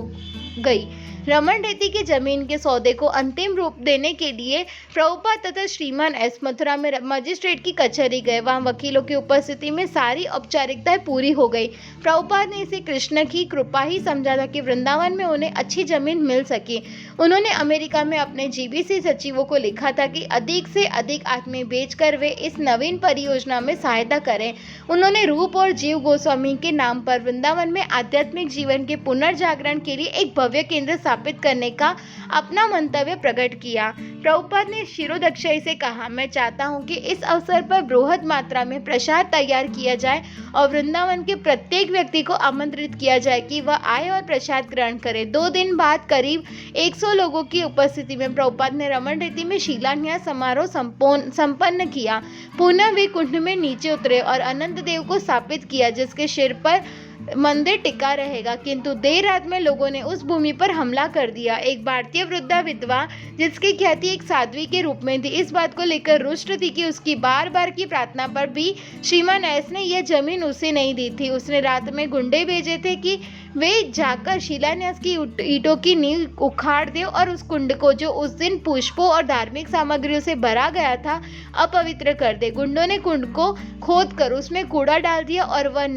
गई। रमन रेती की जमीन के सौदे को अंतिम रूप देने के लिए प्रभुपाद तथा श्रीमान एस मथुरा में मजिस्ट्रेट की कचहरी गए। वहां वकीलों की उपस्थिति में सारी औपचारिकताएं पूरी हो गई। प्रभुपाद ने इसे कृष्ण की कृपा ही समझा था कि वृंदावन में उन्हें अच्छी जमीन मिल सकी। उन्होंने अमेरिका में अपने जीबीसी सचिवों को लिखा था कि अधिक से अधिक आत्में बेचकर वे इस नवीन परियोजना में सहायता करें। उन्होंने रूप और जीव गोस्वामी के नाम पर वृंदावन में आध्यात्मिक जीवन के पुनर्जागरण के लिए एक भव्य केंद्र स्थापित करने का अपना मंतव्य प्रकट किया। प्रभुपाद ने शिरोदक्षाई से कहा, मैं चाहता हूँ कि इस अवसर पर बृहद मात्रा में प्रसाद तैयार किया जाए और वृंदावन के प्रत्येक व्यक्ति को आमंत्रित किया जाए कि वह आए और प्रसाद ग्रहण करे। 2 दिन बाद करीब 100 लोगों की उपस्थिति में प्रभुपाद ने रमन रेती में शिलान्यास समारोह संपन्न किया। पुनः वे कुंड में नीचे उतरे और अनंत देव को स्थापित किया जिसके सिर पर मंदिर टिका रहेगा। किंतु देर रात में लोगों ने उस भूमि पर हमला कर दिया। एक भारतीय वृद्धा विधवा जिसकी ख्याति एक साध्वी के रूप में थी, इस बात को लेकर रुष्ट थी कि उसकी बार बार की प्रार्थना पर भी श्रीमान एस ने यह जमीन उसे नहीं दी थी। उसने रात में गुंडे भेजे थे कि वे जाकर शिलान्यास की ईंटों की नींव उखाड़ दे और उस कुंड को, जो उस दिन पुष्पों और धार्मिक सामग्रियों से भरा गया था, अपवित्र कर दे। गुंडों ने कुंड को खोद कर उसमें कूड़ा डाल दिया और वह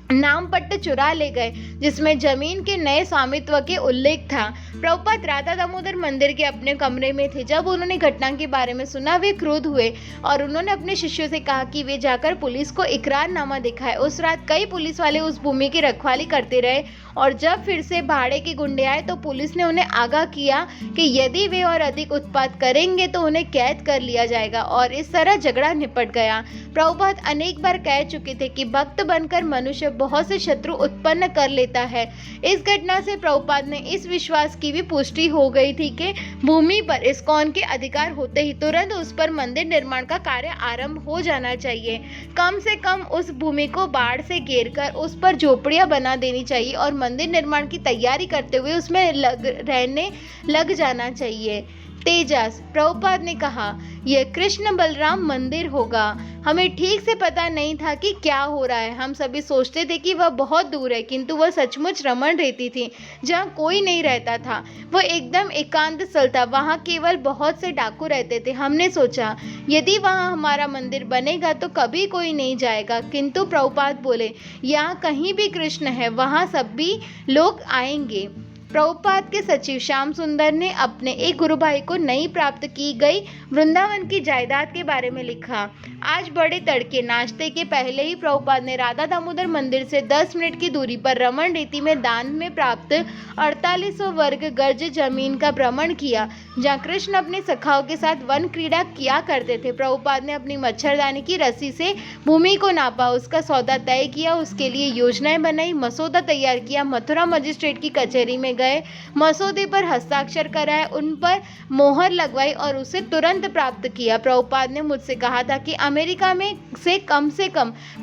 नाम पट्ट चुरा ले गए जिसमें जमीन के नए स्वामित्व के उल्लेख था। प्रभुपाद राधा दामोदर मंदिर के अपने कमरे में थे। जब उन्होंने घटना के बारे में सुना वे क्रुद्ध हुए और उन्होंने अपने शिष्यों से कहा कि वे जाकर पुलिस को इकरारनामा दिखाए। उस रात कई पुलिस वाले उस भूमि की रखवाली करते रहे और जब फिर से भाड़े के गुंडे आए तो पुलिस ने उन्हें आगाह किया कि यदि वे और अधिक उत्पात करेंगे तो उन्हें कैद कर लिया जाएगा और इस तरह झगड़ा निपट गया। प्रभुपाद अनेक बार कह चुके थे कि भक्त बनकर मनुष्य बहुत से शत्रु उत्पन्न कर लेता है। इस घटना से प्रभुपाद ने इस विश्वास की भी पुष्टि हो गई थी कि भूमि पर इस्कॉन के अधिकार होते ही तुरंत उस पर मंदिर निर्माण का कार्य आरंभ हो जाना चाहिए। कम से कम उस भूमि को बाढ़ से घेरकर उस पर झोपड़ियां बना देनी चाहिए और मंदिर निर्माण की तैयारी करते हुए उसमें रहने लग जाना चाहिए। तेजस प्रभुपाद ने कहा, यह कृष्ण बलराम मंदिर होगा। हमें ठीक से पता नहीं था कि क्या हो रहा है। हम सभी सोचते थे कि वह बहुत दूर है, किंतु वह सचमुच रमन रेती थी जहाँ कोई नहीं रहता था। वह एकदम एकांत स्थल था, वहाँ केवल बहुत से डाकू रहते थे। हमने सोचा यदि वहाँ हमारा मंदिर बनेगा तो कभी कोई नहीं जाएगा, किंतु प्रभुपाद बोले, यहाँ कहीं भी कृष्ण है, वहाँ सभी लोग आएंगे। प्रभुपाद के सचिव श्याम सुंदर ने अपने एक गुरु भाई को नई प्राप्त की गई वृंदावन की जायदाद के बारे में लिखा। आज बड़े तड़के नाश्ते के पहले ही प्रभुपाद ने राधा दामोदर मंदिर से 10 मिनट की दूरी पर रमन रेती में दान में प्राप्त 4800 वर्ग गज जमीन का भ्रमण किया, जहाँ कृष्ण अपने सखाओं के साथ वन क्रीड़ा किया करते थे। प्रभुपाद ने अपनी मच्छरदानी की रस्सी से भूमि को नापा, उसका सौदा तय किया, उसके लिए योजनाएं बनाई, मसौदा तैयार किया, मथुरा मजिस्ट्रेट की कचहरी में गए, मसौदे पर हस्ताक्षर कराए, उन पर मोहर लगवाई और उसे तुरंत प्राप्त किया। प्रभुपाद ने मुझसे कहा था कि अमेरिका में से कम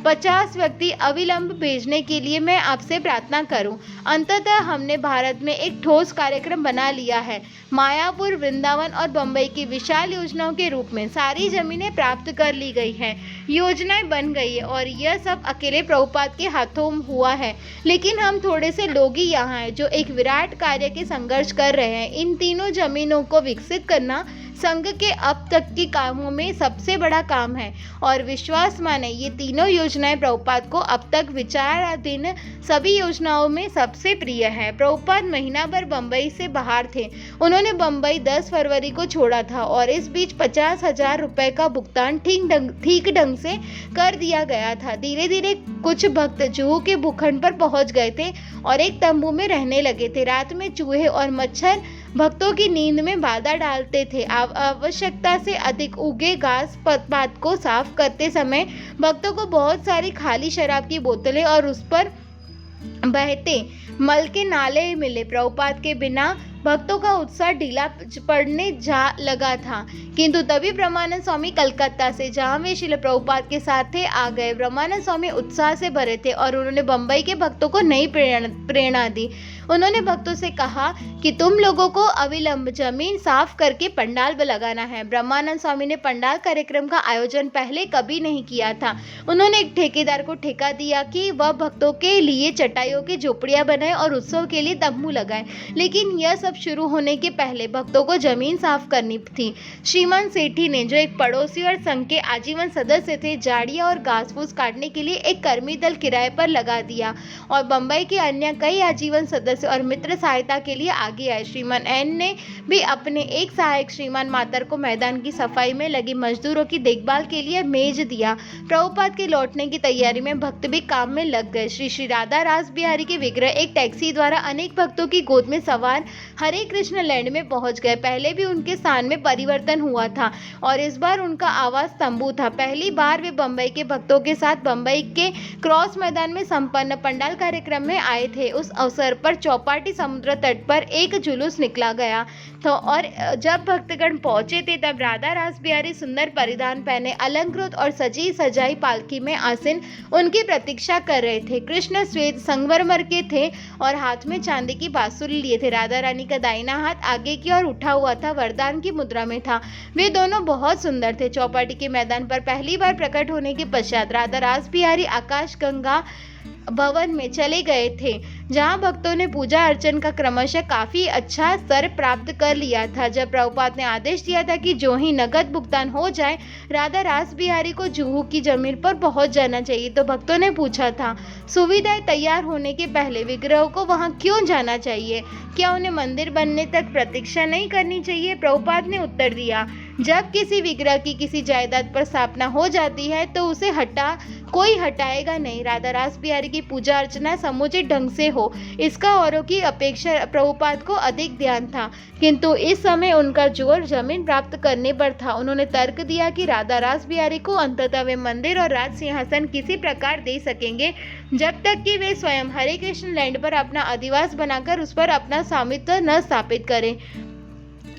50 व्यक्ति अविलंब भेजने के लिए मैं आपसे प्रार्थना करूं। अंततः हमने भारत में एक ठोस कार्यक्रम बना लिया है। मायापुर, वृंदावन और बंबई की विशाल योजनाओं के रूप में सारी जमीनें प्राप्त कर ली गई हैं, योजनाएं बन गई है और यह सब अकेले प्रभुपाद के हाथों हुआ है। लेकिन हम थोड़े से लोग ही यहाँ हैं जो एक विराट कार्य के संघर्ष कर रहे हैं। इन तीनों जमीनों को विकसित करना संघ के अब तक के कामों में सबसे बड़ा काम है और विश्वास माने ये तीनों योजनाएं प्रभुपाद को अब तक विचाराधीन सभी योजनाओं में सबसे प्रिय है। प्रभुपाद महीना भर बंबई से बाहर थे। उन्होंने बंबई 10 फरवरी को छोड़ा था और इस बीच 50,000 रुपए का भुगतान ठीक ढंग से कर दिया गया था। धीरे धीरे कुछ भक्त जुहू के भूखंड पर पहुंच गए थे और एक तंबू में रहने लगे थे। रात में चूहे और मच्छर भक्तों की नींद में बाधा डालते थे। आवश्यकता से अधिक उगे घास पात को साफ करते समय भक्तों को बहुत सारी खाली शराब की बोतलें और उस पर बहते मल के नाले मिले। प्रभुपाद के बिना भक्तों का उत्साह ढीला पड़ने जा लगा था, किंतु तभी ब्रह्मानंद स्वामी कलकत्ता से, जहां वे श्रील प्रभुपाद के साथ थे, आ गए। ब्रह्मानंद स्वामी उत्साह से भरे थे और उन्होंने बंबई के भक्तों को नई प्रेरणा दी। उन्होंने भक्तों से कहा कि तुम लोगों को अविलंब जमीन साफ करके पंडाल लगाना है। ब्रह्मानंद स्वामी ने पंडाल कार्यक्रम का आयोजन पहले कभी नहीं किया था। उन्होंने एक ठेकेदार को ठेका दिया कि वह भक्तों के लिए चटाइयों की झोपड़ियां बनाए और उत्सव के लिए तंबू लगाए, लेकिन यह सब उत्सव शुरू होने के पहले भक्तों को जमीन साफ करनी थी। श्रीमान सेठी ने, जो एक पड़ोसी और संघ के आजीवन सदस्य थे, झाड़ियां और घास फूस काटने के लिए एक कर्मी दल किराए पर लगा दिया और बंबई के अन्य कई आजीवन सदस्य और मित्र सहायता के लिए आगे आए। श्रीमान एन ने भी अपने एक सहायक श्रीमान मातर को मैदान की सफाई में लगे मजदूरों की देखभाल के लिए भेज दिया। प्रभुपाद के लौटने की तैयारी में भक्त भी काम में लग गए। श्री श्री राधा रास बिहारी के विग्रह एक टैक्सी द्वारा अनेक भक्तों की गोद में सवार हरे कृष्ण लैंड में पहुंच गए। पहले भी उनके स्थान में परिवर्तन हुआ था और इस बार उनका आवास तंबू था। पहली बार वे बंबई के भक्तों के साथ बंबई के क्रॉस मैदान में संपन्न पंडाल कार्यक्रम में आए थे। उस अवसर पर चौपाटी समुद्र तट पर एक जुलूस निकला गया तो और जब भक्तगण पहुंचे थे तब राधा रास बिहारी सुंदर परिधान पहने अलंकृत और सजी सजाई पालकी में आसीन उनकी प्रतीक्षा कर रहे थे। कृष्ण श्वेत संगमरमर के थे और हाथ में चांदी की बांसुरी लिए थे। राधा रानी का दाहिना हाथ आगे की ओर उठा हुआ था, वरदान की मुद्रा में था। वे दोनों बहुत सुंदर थे। चौपाटी के मैदान पर पहली बार प्रकट होने के पश्चात राधा रास बिहारी आकाश गंगा भवन में चले गए थे, जहां भक्तों ने पूजा अर्चन का क्रमशः काफी अच्छा स्तर प्राप्त कर लिया था। जब प्रभुपाद ने आदेश दिया था कि जो ही नगद भुगतान हो जाए राधा रास बिहारी को जुहू की जमीन पर पहुंच जाना चाहिए, तो भक्तों ने पूछा था, सुविधाएं तैयार होने के पहले विग्रहों को वहां क्यों जाना चाहिए? क्या उन्हें मंदिर बनने तक प्रतीक्षा नहीं करनी चाहिए? प्रभुपाद ने उत्तर दिया, जब किसी विग्रह की किसी जायदाद पर स्थापना हो जाती है तो उसे कोई हटाएगा नहीं। राधा रास बिहारी की पूजा अर्चना समुचित ढंग से हो, इसका औरों की अपेक्षा प्रभुपाद को अधिक ध्यान था, किंतु इस समय उनका जोर जमीन प्राप्त करने पर था। उन्होंने तर्क दिया कि राधा रास बिहारी को अंततः वे मंदिर और राज सिंहासन किसी प्रकार दे सकेंगे जब तक कि वे स्वयं हरे कृष्ण लैंड पर अपना अधिवास बनाकर उस पर अपना स्वामित्व न स्थापित करें।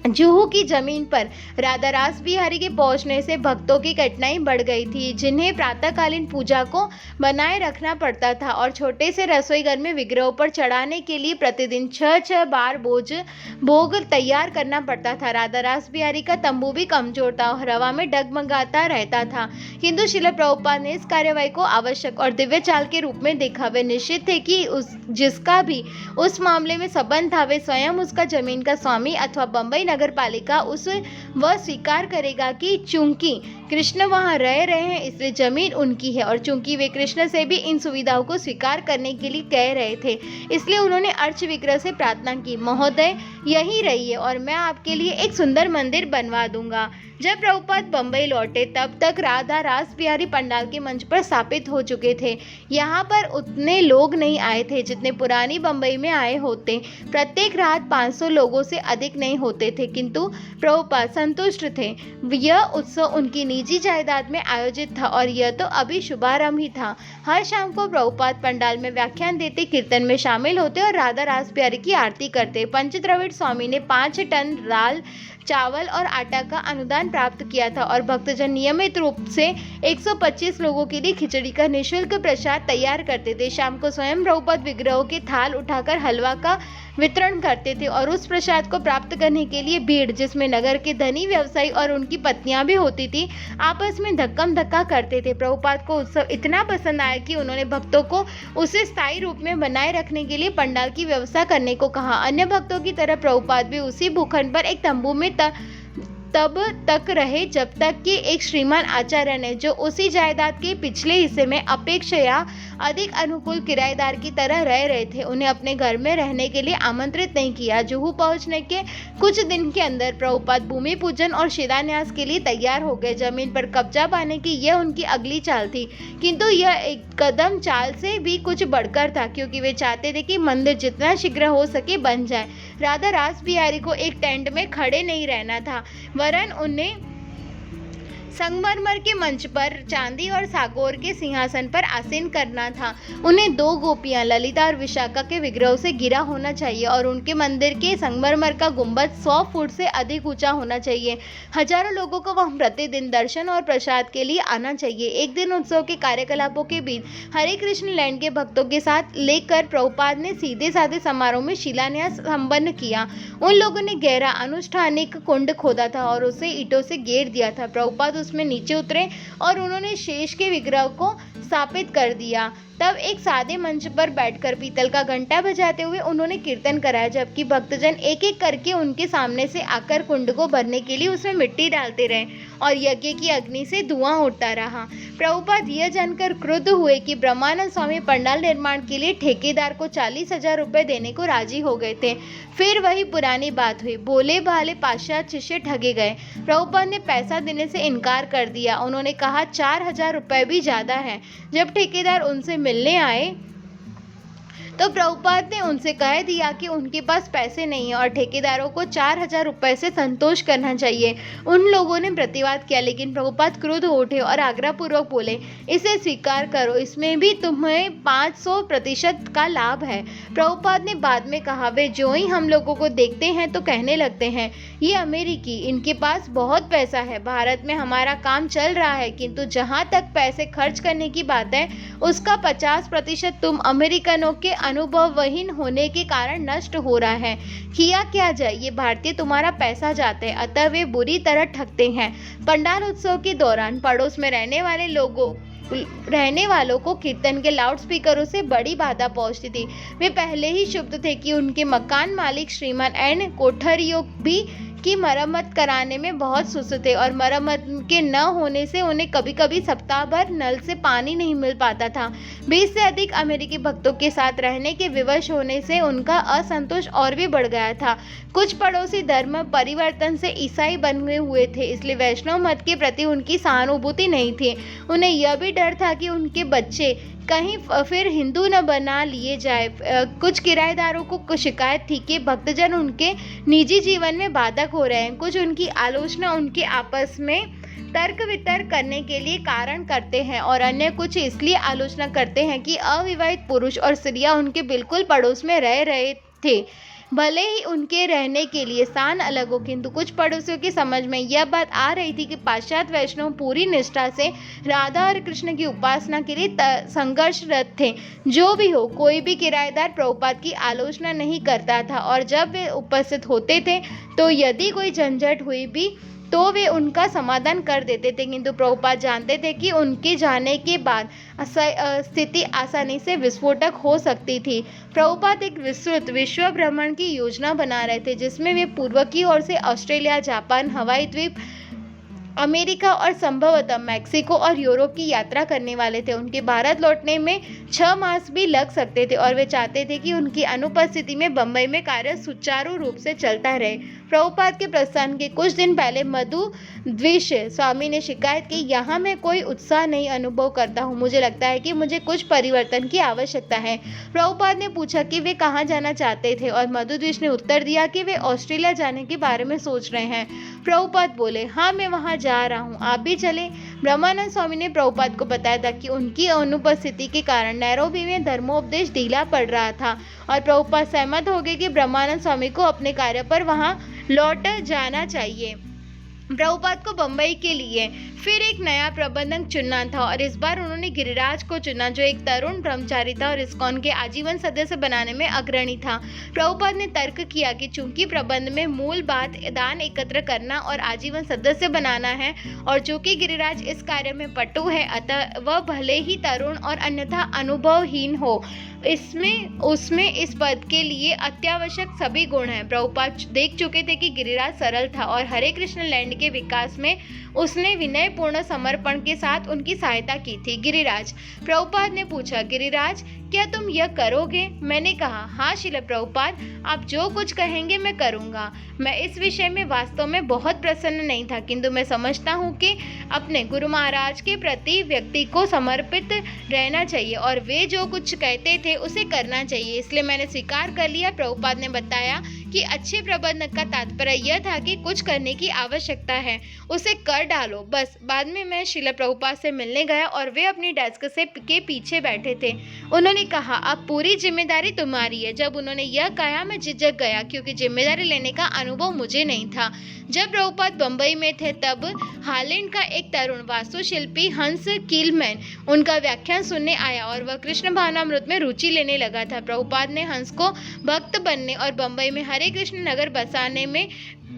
जुहू की जमीन पर राधा रास बिहारी के पहुंचने से भक्तों की कठिनाई बढ़ गई थी, जिन्हें प्रातःकालीन पूजा को बनाए रखना पड़ता था और छोटे से रसोई घर में विग्रहों पर चढ़ाने के लिए प्रतिदिन 6 बार भोग तैयार करना पड़ता था। राधा रास बिहारी का तंबू भी कमजोर था और हवा में डगमगाता रहता था, किंतु श्रील प्रभुपाद ने इस कार्यवाही को आवश्यक और दिव्य चाल के रूप में देखा। वे निश्चित थे कि जिसका भी उस मामले में संबंध था वे स्वयं उसका जमीन का स्वामी अथवा बंबई नगर पालिका वह स्वीकार करेगा कि चूंकि कृष्ण वहां रह रहे हैं इसलिए जमीन उनकी है, और चूंकि वे कृष्ण से भी इन सुविधाओं को स्वीकार करने के लिए कह रहे थे इसलिए उन्होंने अर्च विग्रह से प्रार्थना की, महोदय यहीं रहिए और मैं आपके लिए एक सुंदर मंदिर बनवा दूंगा। जब प्रभुपाद बंबई लौटे तब तक राधा रास बिहारी पंडाल के मंच पर स्थापित हो चुके थे। यहाँ पर उतने लोग नहीं आए थे जितने पुरानी बंबई में आए होते। प्रत्येक रात 500 लोगों से अधिक नहीं होते थे, किंतु प्रभुपाद संतुष्ट थे। यह उत्सव उनकी निजी जायदाद में आयोजित था और यह तो अभी शुभारंभ ही था। हर शाम को प्रभुपाद पंडाल में व्याख्यान देते, कीर्तन में शामिल होते और राधा रास बिहारी की आरती करते। पंचद्रविड़ स्वामी ने 5 टन दाल, चावल और आटा का अनुदान प्राप्त किया था और भक्तजन नियमित रूप से 125 लोगों के लिए खिचड़ी का निःशुल्क प्रसाद तैयार करते थे। शाम को स्वयं प्रभुपाद विग्रहों के थाल उठाकर हलवा का वितरण करते थे और उस प्रसाद को प्राप्त करने के लिए भीड़, जिसमें नगर के धनी व्यवसायी और उनकी पत्नियां भी होती थी, आपस में धक्कम धक्का करते थे। प्रभुपाद को उत्सव इतना पसंद आया कि उन्होंने भक्तों को उसे स्थायी रूप में बनाए रखने के लिए पंडाल की व्यवस्था करने को कहा। अन्य भक्तों की तरह प्रभुपाद भी उसी भूखंड पर एक तंबू में तब तक रहे जब तक कि एक श्रीमान आचार्य ने, जो उसी जायदाद के पिछले हिस्से में अपेक्षया अधिक अनुकूल किराएदार की तरह रह रहे थे, उन्हें अपने घर में रहने के लिए आमंत्रित नहीं किया। जुहू पहुंचने के कुछ दिन के अंदर प्रभुपाद भूमि पूजन और शिलान्यास के लिए तैयार हो गए। जमीन पर कब्जा पाने की यह उनकी अगली चाल थी, किंतु यह एक कदम चाल से भी कुछ बढ़कर था, क्योंकि वे चाहते थे कि मंदिर जितना शीघ्र हो सके बन जाए। राधा रास बिहारी को एक टेंट में खड़े नहीं रहना था, वरन उन्हें संगमरमर के मंच पर चांदी और सागौर के सिंहासन पर आसीन करना था। उन्हें 2 गोपियां ललिता और विशाखा के विग्रहों से घिरा होना चाहिए और उनके मंदिर के संगमरमर का गुंबद 100 फुट से अधिक ऊंचा होना चाहिए। हजारों लोगों को वहां प्रतिदिन दर्शन और प्रसाद के लिए आना चाहिए। एक दिन उत्सव के कार्यकलापों के बीच हरे कृष्ण लैंड के भक्तों के साथ लेकर प्रभुपाद ने सीधे साधे समारोह में शिलान्यास संपन्न किया। उन लोगों ने गहरा अनुष्ठानिक कुंड खोदा था और उसे ईंटों से घेर दिया था। प्रभुपाद उसमें नीचे उतरे और उन्होंने शेष के विग्रह को स्थापित कर दिया। तब एक सादे मंच पर बैठकर पीतल का घंटा बजाते हुए उन्होंने कीर्तन कराया, जबकि भक्तजन एक एक करके उनके सामने से आकर कुंड को भरने के लिए उसमें मिट्टी डालते रहे और यज्ञ की अग्नि से धुआं उठता रहा। प्रभुपाद यह जानकर क्रुद्ध हुए कि ब्रह्मानंद स्वामी पंडाल निर्माण के लिए ठेकेदार को 40,000 रुपए देने को राजी हो गए थे। फिर वही पुरानी बात हुई, भोले भाले पाश्चात्य शिष्य ठगे गए। प्रभुपाद ने पैसा देने से इनकार कर दिया। उन्होंने कहा 4,000 रुपए भी ज्यादा है। जब ठेकेदार उनसे मिलने आए तो प्रभुपाद ने उनसे कह दिया कि उनके पास पैसे नहीं है और ठेकेदारों को 4,000 रुपए से संतोष करना चाहिए। उन लोगों ने प्रतिवाद किया, लेकिन प्रभुपाद क्रुद्ध हो उठे और आग्रहपूर्वक बोले, इसे स्वीकार करो, इसमें भी तुम्हें 500% का लाभ है। प्रभुपाद ने बाद में कहा, वे जो ही हम लोगों को देखते हैं तो कहने लगते हैं, ये अमेरिकी, इनके पास बहुत पैसा है, भारत में हमारा काम चल रहा है, किंतु जहाँ तक पैसे खर्च करने की बात है उसका 50% तुम अमेरिकनों के अनुभवहीन होने के कारण नष्ट हो रहा है। किया क्या जाए, ये भारतीय तुम्हारा पैसा जाते हैं, अतः वे बुरी तरह ठगते हैं। पंडाल उत्सव के दौरान पड़ोस में रहने वालों को कीर्तन के लाउड स्पीकरों से बड़ी बाधा पहुंचती थी। वे पहले ही क्षुब्ध थे कि उनके मकान मालिक श्रीमान एन कोठरियों भी की मरम्मत कराने में बहुत सुस्त थे और मरम्मत के न होने से उन्हें कभी कभी सप्ताह भर नल से पानी नहीं मिल पाता था। 20 से अधिक अमेरिकी भक्तों के साथ रहने के विवश होने से उनका असंतोष और भी बढ़ गया था। कुछ पड़ोसी धर्म परिवर्तन से ईसाई बने हुए थे, इसलिए वैष्णव मत के प्रति उनकी सहानुभूति नहीं थी। उन्हें यह भी डर था कि उनके बच्चे कहीं फिर हिंदू न बना लिए जाए। कुछ किराएदारों को शिकायत थी कि भक्तजन उनके निजी जीवन में बाधक हो रहे हैं। कुछ उनकी आलोचना उनके आपस में तर्क वितर्क करने के लिए कारण करते हैं और अन्य कुछ इसलिए आलोचना करते हैं कि अविवाहित पुरुष और स्त्रियां उनके बिल्कुल पड़ोस में रह रहे थे, भले ही उनके रहने के लिए स्थान अलग हो। किंतु कुछ पड़ोसियों की समझ में यह बात आ रही थी कि पाश्चात्य वैष्णव पूरी निष्ठा से राधा और कृष्ण की उपासना के लिए संघर्षरत थे। जो भी हो, कोई भी किराएदार प्रभुपाद की आलोचना नहीं करता था और जब वे उपस्थित होते थे तो यदि कोई झंझट हुई भी तो वे उनका समाधान कर देते थे। किंतु प्रभुपाद जानते थे कि उनके जाने के बाद स्थिति आसानी से विस्फोटक हो सकती थी। प्रभुपाद एक विस्तृत विश्व भ्रमण की योजना बना रहे थे, जिसमें वे पूर्व की ओर से ऑस्ट्रेलिया, जापान, हवाई द्वीप, अमेरिका और संभवतः मैक्सिको और यूरोप की यात्रा करने वाले थे। उनके भारत लौटने में 6 मास भी लग सकते थे और वे चाहते थे कि उनकी अनुपस्थिति में बंबई में कार्य सुचारू रूप से चलता रहे। प्रभुपाद के प्रस्थान के कुछ दिन पहले मधु द्विष स्वामी ने शिकायत की, यहाँ मैं कोई उत्साह नहीं अनुभव करता हूँ, मुझे लगता है कि मुझे कुछ परिवर्तन की आवश्यकता है। प्रभुपाद ने पूछा कि वे कहाँ जाना चाहते थे और मधु द्विष ने उत्तर दिया कि वे ऑस्ट्रेलिया जाने के बारे में सोच रहे हैं। प्रभुपाद बोले, हाँ मैं वहाँ जा रहा हूँ, आप भी चले। ब्रह्मानंद स्वामी ने प्रभुपाद को बताया था कि उनकी अनुपस्थिति के कारण नैरोबी में धर्मोपदेश ढीला पड़ रहा था और प्रभुपाद सहमत हो गए कि ब्रह्मानंद स्वामी को अपने कार्य पर वहाँ लौट जाना चाहिए। प्रभुपाद को बंबई के लिए फिर एक नया प्रबंधक चुनना था और इस बार उन्होंने गिरिराज को चुना, जो एक तरुण ब्रह्मचारी था और इस्कॉन के आजीवन सदस्य बनाने में अग्रणी था। प्रभुपाद ने तर्क किया कि चूंकि प्रबंध में मूल बात दान एकत्र करना और आजीवन सदस्य बनाना है और चूंकि गिरिराज इस कार्य में पटु है, अतः वह भले ही तरुण और अन्यथा अनुभवहीन हो, उसमें इस पद के लिए अत्यावश्यक सभी गुण हैं। प्रभुपाद देख चुके थे कि गिरिराज सरल था और हरे कृष्ण लैंड के विकास में उसने विनयपूर्ण समर्पण के साथ उनकी सहायता की थी। गिरिराज, प्रभुपाद ने पूछा, गिरिराज क्या तुम यह करोगे? मैंने कहा, हाँ श्रील प्रभुपाद, आप जो कुछ कहेंगे मैं करूँगा। मैं इस विषय में वास्तव में बहुत प्रसन्न नहीं था, किंतु मैं समझता हूँ कि अपने गुरु महाराज के प्रति व्यक्ति को समर्पित रहना चाहिए और वे जो कुछ कहते थे उसे करना चाहिए, इसलिए मैंने स्वीकार कर लिया। प्रभुपाद ने बताया कि अच्छे प्रबंधक का तात्पर्य यह था कि कुछ करने की आवश्यकता है, उसे कर डालो बस। बाद में मैं श्रील प्रभुपाद से मिलने गया और वे अपनी डेस्क के पीछे बैठे थे। उन्होंने कहा, अब पूरी जिम्मेदारी तुम्हारी है। जब उन्होंने यह कहा मैं झिझक गया, क्योंकि जिम्मेदारी लेने का अनुभव मुझे नहीं था। जब प्रभुपाद बंबई में थे तब हालैंड का एक तरुण वास्तुशिल्पी हंस कीलमैन उनका व्याख्यान सुनने आया और वह कृष्ण भावनामृत में रुचि लेने लगा था। प्रभुपाद ने हंस को भक्त बनने और बंबई में हरे कृष्ण नगर बसाने में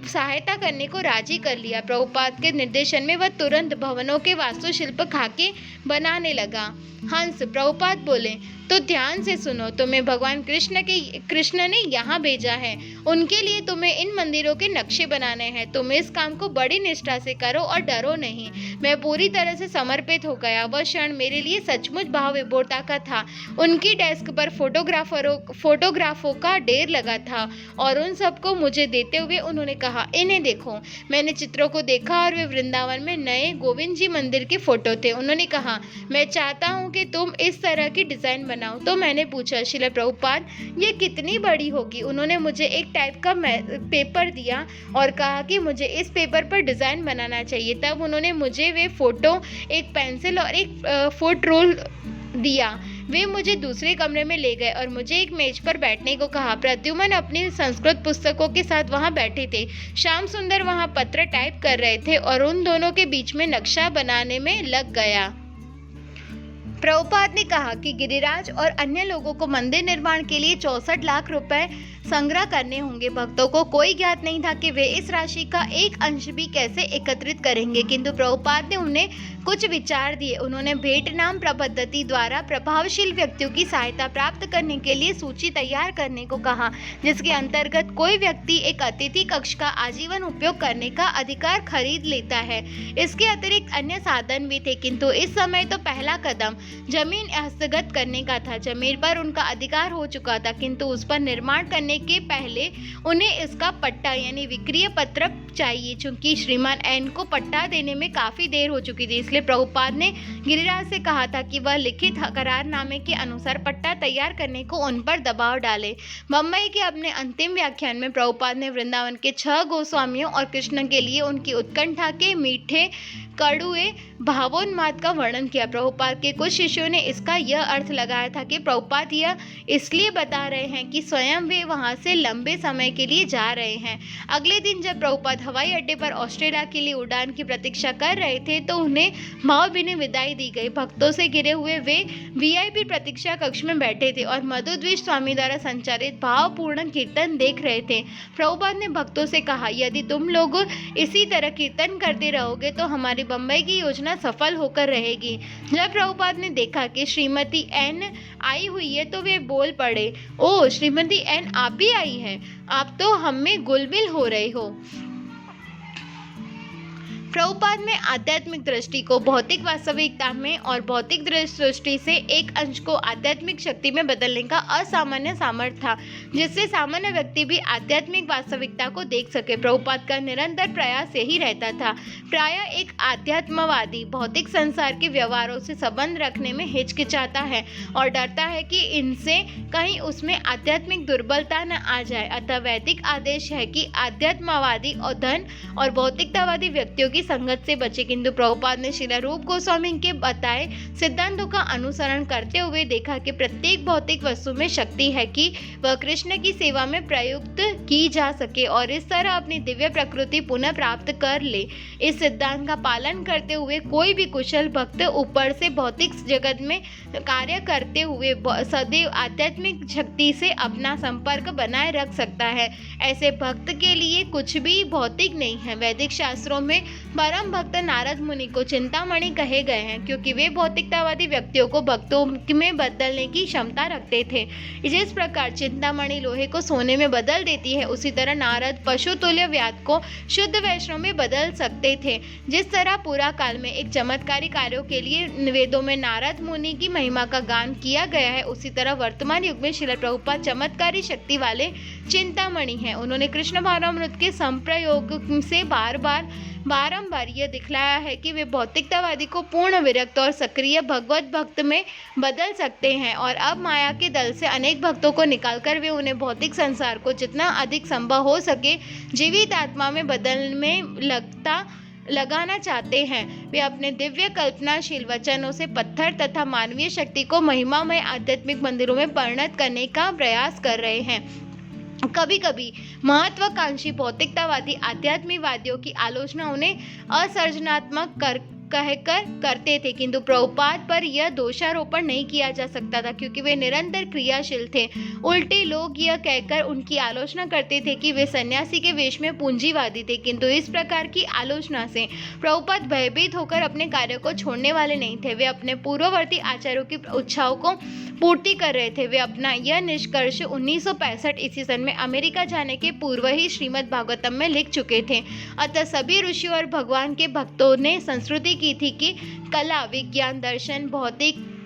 सहायता करने को राजी कर लिया। प्रभुपाद के निर्देशन में वह तुरंत भवनों के वास्तुशिल्प खाके बनाने लगा। हंस, प्रभुपाद बोले, तो ध्यान से सुनो, तुम्हें भगवान कृष्ण ने यहाँ भेजा है। उनके लिए तुम्हें इन मंदिरों के नक्शे बनाने हैं। तुम इस काम को बड़ी निष्ठा से करो और डरो नहीं। मैं पूरी तरह से समर्पित हो गया। वह क्षण मेरे लिए सचमुच भाव विभोरता का था। उनकी डेस्क पर फोटोग्राफों का ढेर लगा था और उन सबको मुझे देते हुए उन्होंने कहा, इन्हें देखो। मैंने चित्रों को देखा और वे वृंदावन में नए गोविंद जी मंदिर के फोटो थे। उन्होंने कहा, मैं चाहता हूँ कि तुम इस तरह की डिजाइन बनाओ। तो मैंने पूछा, श्रील प्रभुपाद, ये कितनी बड़ी होगी? उन्होंने मुझे एक टाइप का पेपर दिया और कहा कि मुझे इस पेपर पर डिजाइन बनाना चाहिए। तब उन्होंने मुझे वे फोटो, एक पेंसिल और एक फुट रोल दिया। वे मुझे दूसरे कमरे में ले गए और मुझे एक मेज पर बैठने को कहा। प्रद्युम्न अपनी संस्कृत पुस्तकों के साथ वहां बैठे थे। श्याम सुंदर वहां पत्र टाइप कर रहे थे और उन दोनों के बीच में नक्शा बनाने में लग गया। प्रभुपाद ने कहा कि गिरिराज और अन्य लोगों को मंदिर निर्माण के लिए 64 लाख रुपए संग्रह करने होंगे। भक्तों को कोई ज्ञात नहीं था कि वे इस राशि का एक अंश भी कैसे एकत्रित करेंगे, किंतु प्रभुपाद ने उन्हें कुछ विचार दिए। उन्होंने भेंट नाम पद्धति द्वारा प्रभावशील व्यक्तियों की सहायता प्राप्त करने के लिए सूची तैयार करने को कहा, जिसके अंतर्गत कोई व्यक्ति एक अतिथि कक्ष का आजीवन उपयोग करने का अधिकार खरीद लेता है। इसके अतिरिक्त अन्य साधन भी थे, किंतु इस समय तो पहला कदम जमीन हस्तगत करने का था। जमीन पर उनका अधिकार हो चुका था, किंतु उस पर निर्माण करने के पहले उन्हें इसका पट्टा यानी विक्रय पत्र चाहिए। चूंकि श्रीमान एन को पट्टा देने में काफी देर हो चुकी थी, इसलिए प्रभुपाद ने गिरिराज से कहा था कि वह लिखित करारनामे के अनुसार पट्टा तैयार करने को उन पर दबाव डाले। बम्बई के अपने अंतिम व्याख्यान में प्रभुपाद ने वृंदावन के 6 गोस्वामियों और कृष्ण के लिए उनकी उत्कंठा के मीठे कड़ुए भावोन्माद का वर्णन किया। प्रभुपाद के कुछ शिष्यों ने इसका यह अर्थ लगाया था कि प्रभुपाद यह इसलिए बता रहे हैं कि स्वयं वे वहां से लंबे समय के लिए जा रहे हैं। अगले दिन जब प्रभुपाद हवाई अड्डे पर ऑस्ट्रेलिया के लिए उड़ान की प्रतीक्षा कर रहे थे तो उन्हें भावभीनी विदाई दी गई। भक्तों से घिरे हुए वे वीआईपी प्रतीक्षा कक्ष में बैठे थे और मधुद्विज स्वामी द्वारा संचालित भावपूर्ण कीर्तन देख रहे थे। प्रभुपाद ने भक्तों से कहा, यदि तुम लोग इसी तरह कीर्तन करते रहोगे तो हमारी बम्बई की योजना सफल होकर रहेगी। जब प्रभुपाद ने देखा कि श्रीमती एन आई हुई है तो वे बोल पड़े, ओ श्रीमती एन, आप भी आई हैं? आप तो हम में गुलबिल हो रहे हो। प्रभुपाद में आध्यात्मिक दृष्टि को भौतिक वास्तविकता में और भौतिक दृष्टि से एक अंश को आध्यात्मिक शक्ति में बदलने का असामान्य सामर्थ्य था, जिससे सामान्य व्यक्ति भी आध्यात्मिक वास्तविकता को देख सके। प्रभुपाद का निरंतर प्रयास यही रहता था। प्रायः एक आध्यात्मवादी भौतिक संसार के व्यवहारों से संबंध रखने में हिचकिचाता है और डरता है कि इनसे कहीं उसमें आध्यात्मिक दुर्बलता न आ जाए। अतः वैदिक आदेश है कि आध्यात्मवादी और धन और भौतिकतावादी व्यक्तियों की संगत से बचे, किंतु प्रभुपाद ने श्रील रूप गोस्वामी के बताए सिद्धांतों का अनुसरण करते हुए देखा कि प्रत्येक भौतिक वस्तु में शक्ति है कि वह कृष्ण की सेवा में प्रयुक्त की जा सके और इस तरह अपनी दिव्य प्रकृति पुनः प्राप्त कर ले। इस सिद्धांत का पालन करते हुए कोई भी कुशल भक्त ऊपर से भौतिक जगत में कार्य करते हुए सदैव आध्यात्मिक शक्ति से अपना संपर्क बनाए रख सकता है। ऐसे भक्त के लिए कुछ भी भौतिक नहीं है। वैदिक शास्त्रों में परम भक्त नारद मुनि को चिंतामणि कहे गए हैं, क्योंकि वे भौतिकतावादी व्यक्तियों को भक्तों में बदलने की क्षमता रखते थे। जिस प्रकार चिंतामणि लोहे को सोने में बदल देती है, उसी तरह नारद पशु तुल्य व्याध को शुद्ध वैष्णव में बदल सकते थे। जिस तरह पूरा काल में एक चमत्कारी कार्यों के लिए वेदों में नारद मुनि की महिमा का गान किया गया है, उसी तरह वर्तमान युग में श्रील प्रभुपाद चमत्कारी शक्ति वाले चिंतामणि हैं। उन्होंने कृष्ण भावनामृत के संप्रयोग से बारंबार यह दिखलाया है कि वे भौतिकतावादी को पूर्ण विरक्त और सक्रिय भगवत भक्त में बदल सकते हैं और अब माया के दल से अनेक भक्तों को निकालकर वे उन्हें भौतिक संसार को जितना अधिक संभव हो सके जीवित आत्मा में बदलने में लगाना चाहते हैं। वे अपने दिव्य कल्पनाशील वचनों से पत्थर तथा मानवीय शक्ति को महिमामय आध्यात्मिक मंदिरों में परिणत करने का प्रयास कर रहे हैं। कभी कभी महत्वाकांक्षी भौतिकतावादी आध्यात्मिकवादियों की आलोचना उन्हें असर्जनात्मक कहकर करते थे, किंतु प्रभुपाद पर यह दोषारोपण नहीं किया जा सकता था क्योंकि वे निरंतर क्रियाशील थे। उल्टे लोग यह कहकर उनकी आलोचना करते थे कि वे सन्यासी के वेश में पूंजीवादी थे, किंतु इस प्रकार की आलोचना से प्रभुपाद भयभीत होकर अपने कार्य को छोड़ने वाले नहीं थे। वे अपने पूर्ववर्ती आचार्यों की इच्छाओं को पूर्ति कर रहे थे। वे अपना यह निष्कर्ष 1965 ईस्वी सन में अमेरिका जाने के पूर्व ही श्रीमद् भागवतम में लिख चुके थे। अतः सभी ऋषियों और भगवान के भक्तों ने संस्तुति की थी कि कला, विज्ञान, दर्शन,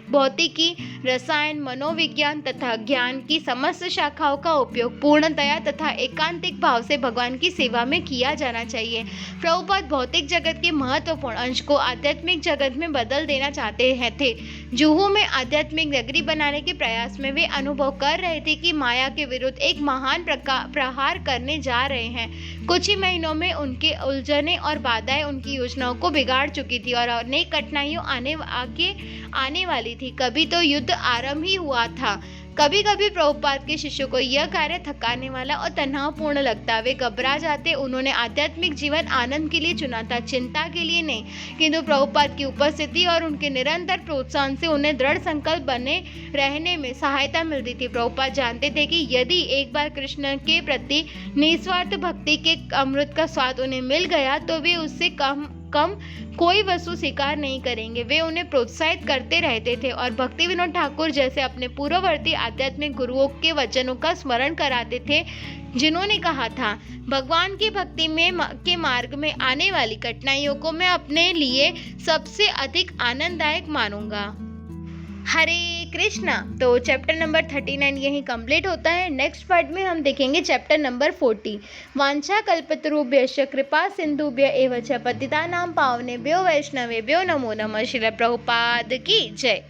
भौतिकी, रसायन, मनोविज्ञान तथा ज्ञान की समस्त शाखाओं का उपयोग पूर्णतया तथा एकांतिक भाव से भगवान की सेवा में किया जाना चाहिए। प्रभुपाद भौतिक जगत के महत्वपूर्ण अंश को आध्यात्मिक जगत में बदल देना चाहते थे। जुहू में आध्यात्मिक नगरी बनाने के प्रयास में वे अनुभव कर रहे थे कि माया के विरुद्ध एक महान प्रहार करने जा रहे हैं। कुछ ही महीनों में उनके उलझने और बाधाएं उनकी योजनाओं को बिगाड़ चुकी थी और अनेक कठिनाइयां आने वाली थी। कभी तो युद्ध आरंभ ही हुआ था। कभी कभी प्रभुपाद के शिष्यों को यह कार्य थकाने वाला और तनावपूर्ण लगता। वे घबरा जाते। उन्होंने आध्यात्मिक जीवन आनंद के लिए चुना था, चिंता के लिए नहीं। किंतु प्रभुपाद की उपस्थिति और उनके निरंतर प्रोत्साहन से उन्हें दृढ़ संकल्प बने रहने में सहायता मिलती थी। प्रभुपाद जानते थे कि यदि एक बार कृष्ण के प्रति निस्वार्थ भक्ति के अमृत का स्वाद उन्हें मिल गया तो वे उससे कम कोई वस्तु स्वीकार नहीं करेंगे। वे उन्हें प्रोत्साहित करते रहते थे और भक्ति विनोद ठाकुर जैसे अपने पूर्ववर्ती आध्यात्मिक गुरुओं के वचनों का स्मरण कराते थे, जिन्होंने कहा था, भगवान की भक्ति के मार्ग में आने वाली कठिनाइयों को मैं अपने लिए सबसे अधिक आनंददायक मानूंगा। हरे कृष्णा। तो चैप्टर नंबर 39 यहीं कंप्लीट होता है। नेक्स्ट पार्ट में हम देखेंगे चैप्टर नंबर 40। वांछा कल्पतरुभ्यश्च कृपा सिंधुभ्य एव च पतितानां पावनेभ्यो वैष्णवेभ्यो नमो नमः। श्रील प्रभुपाद की जय।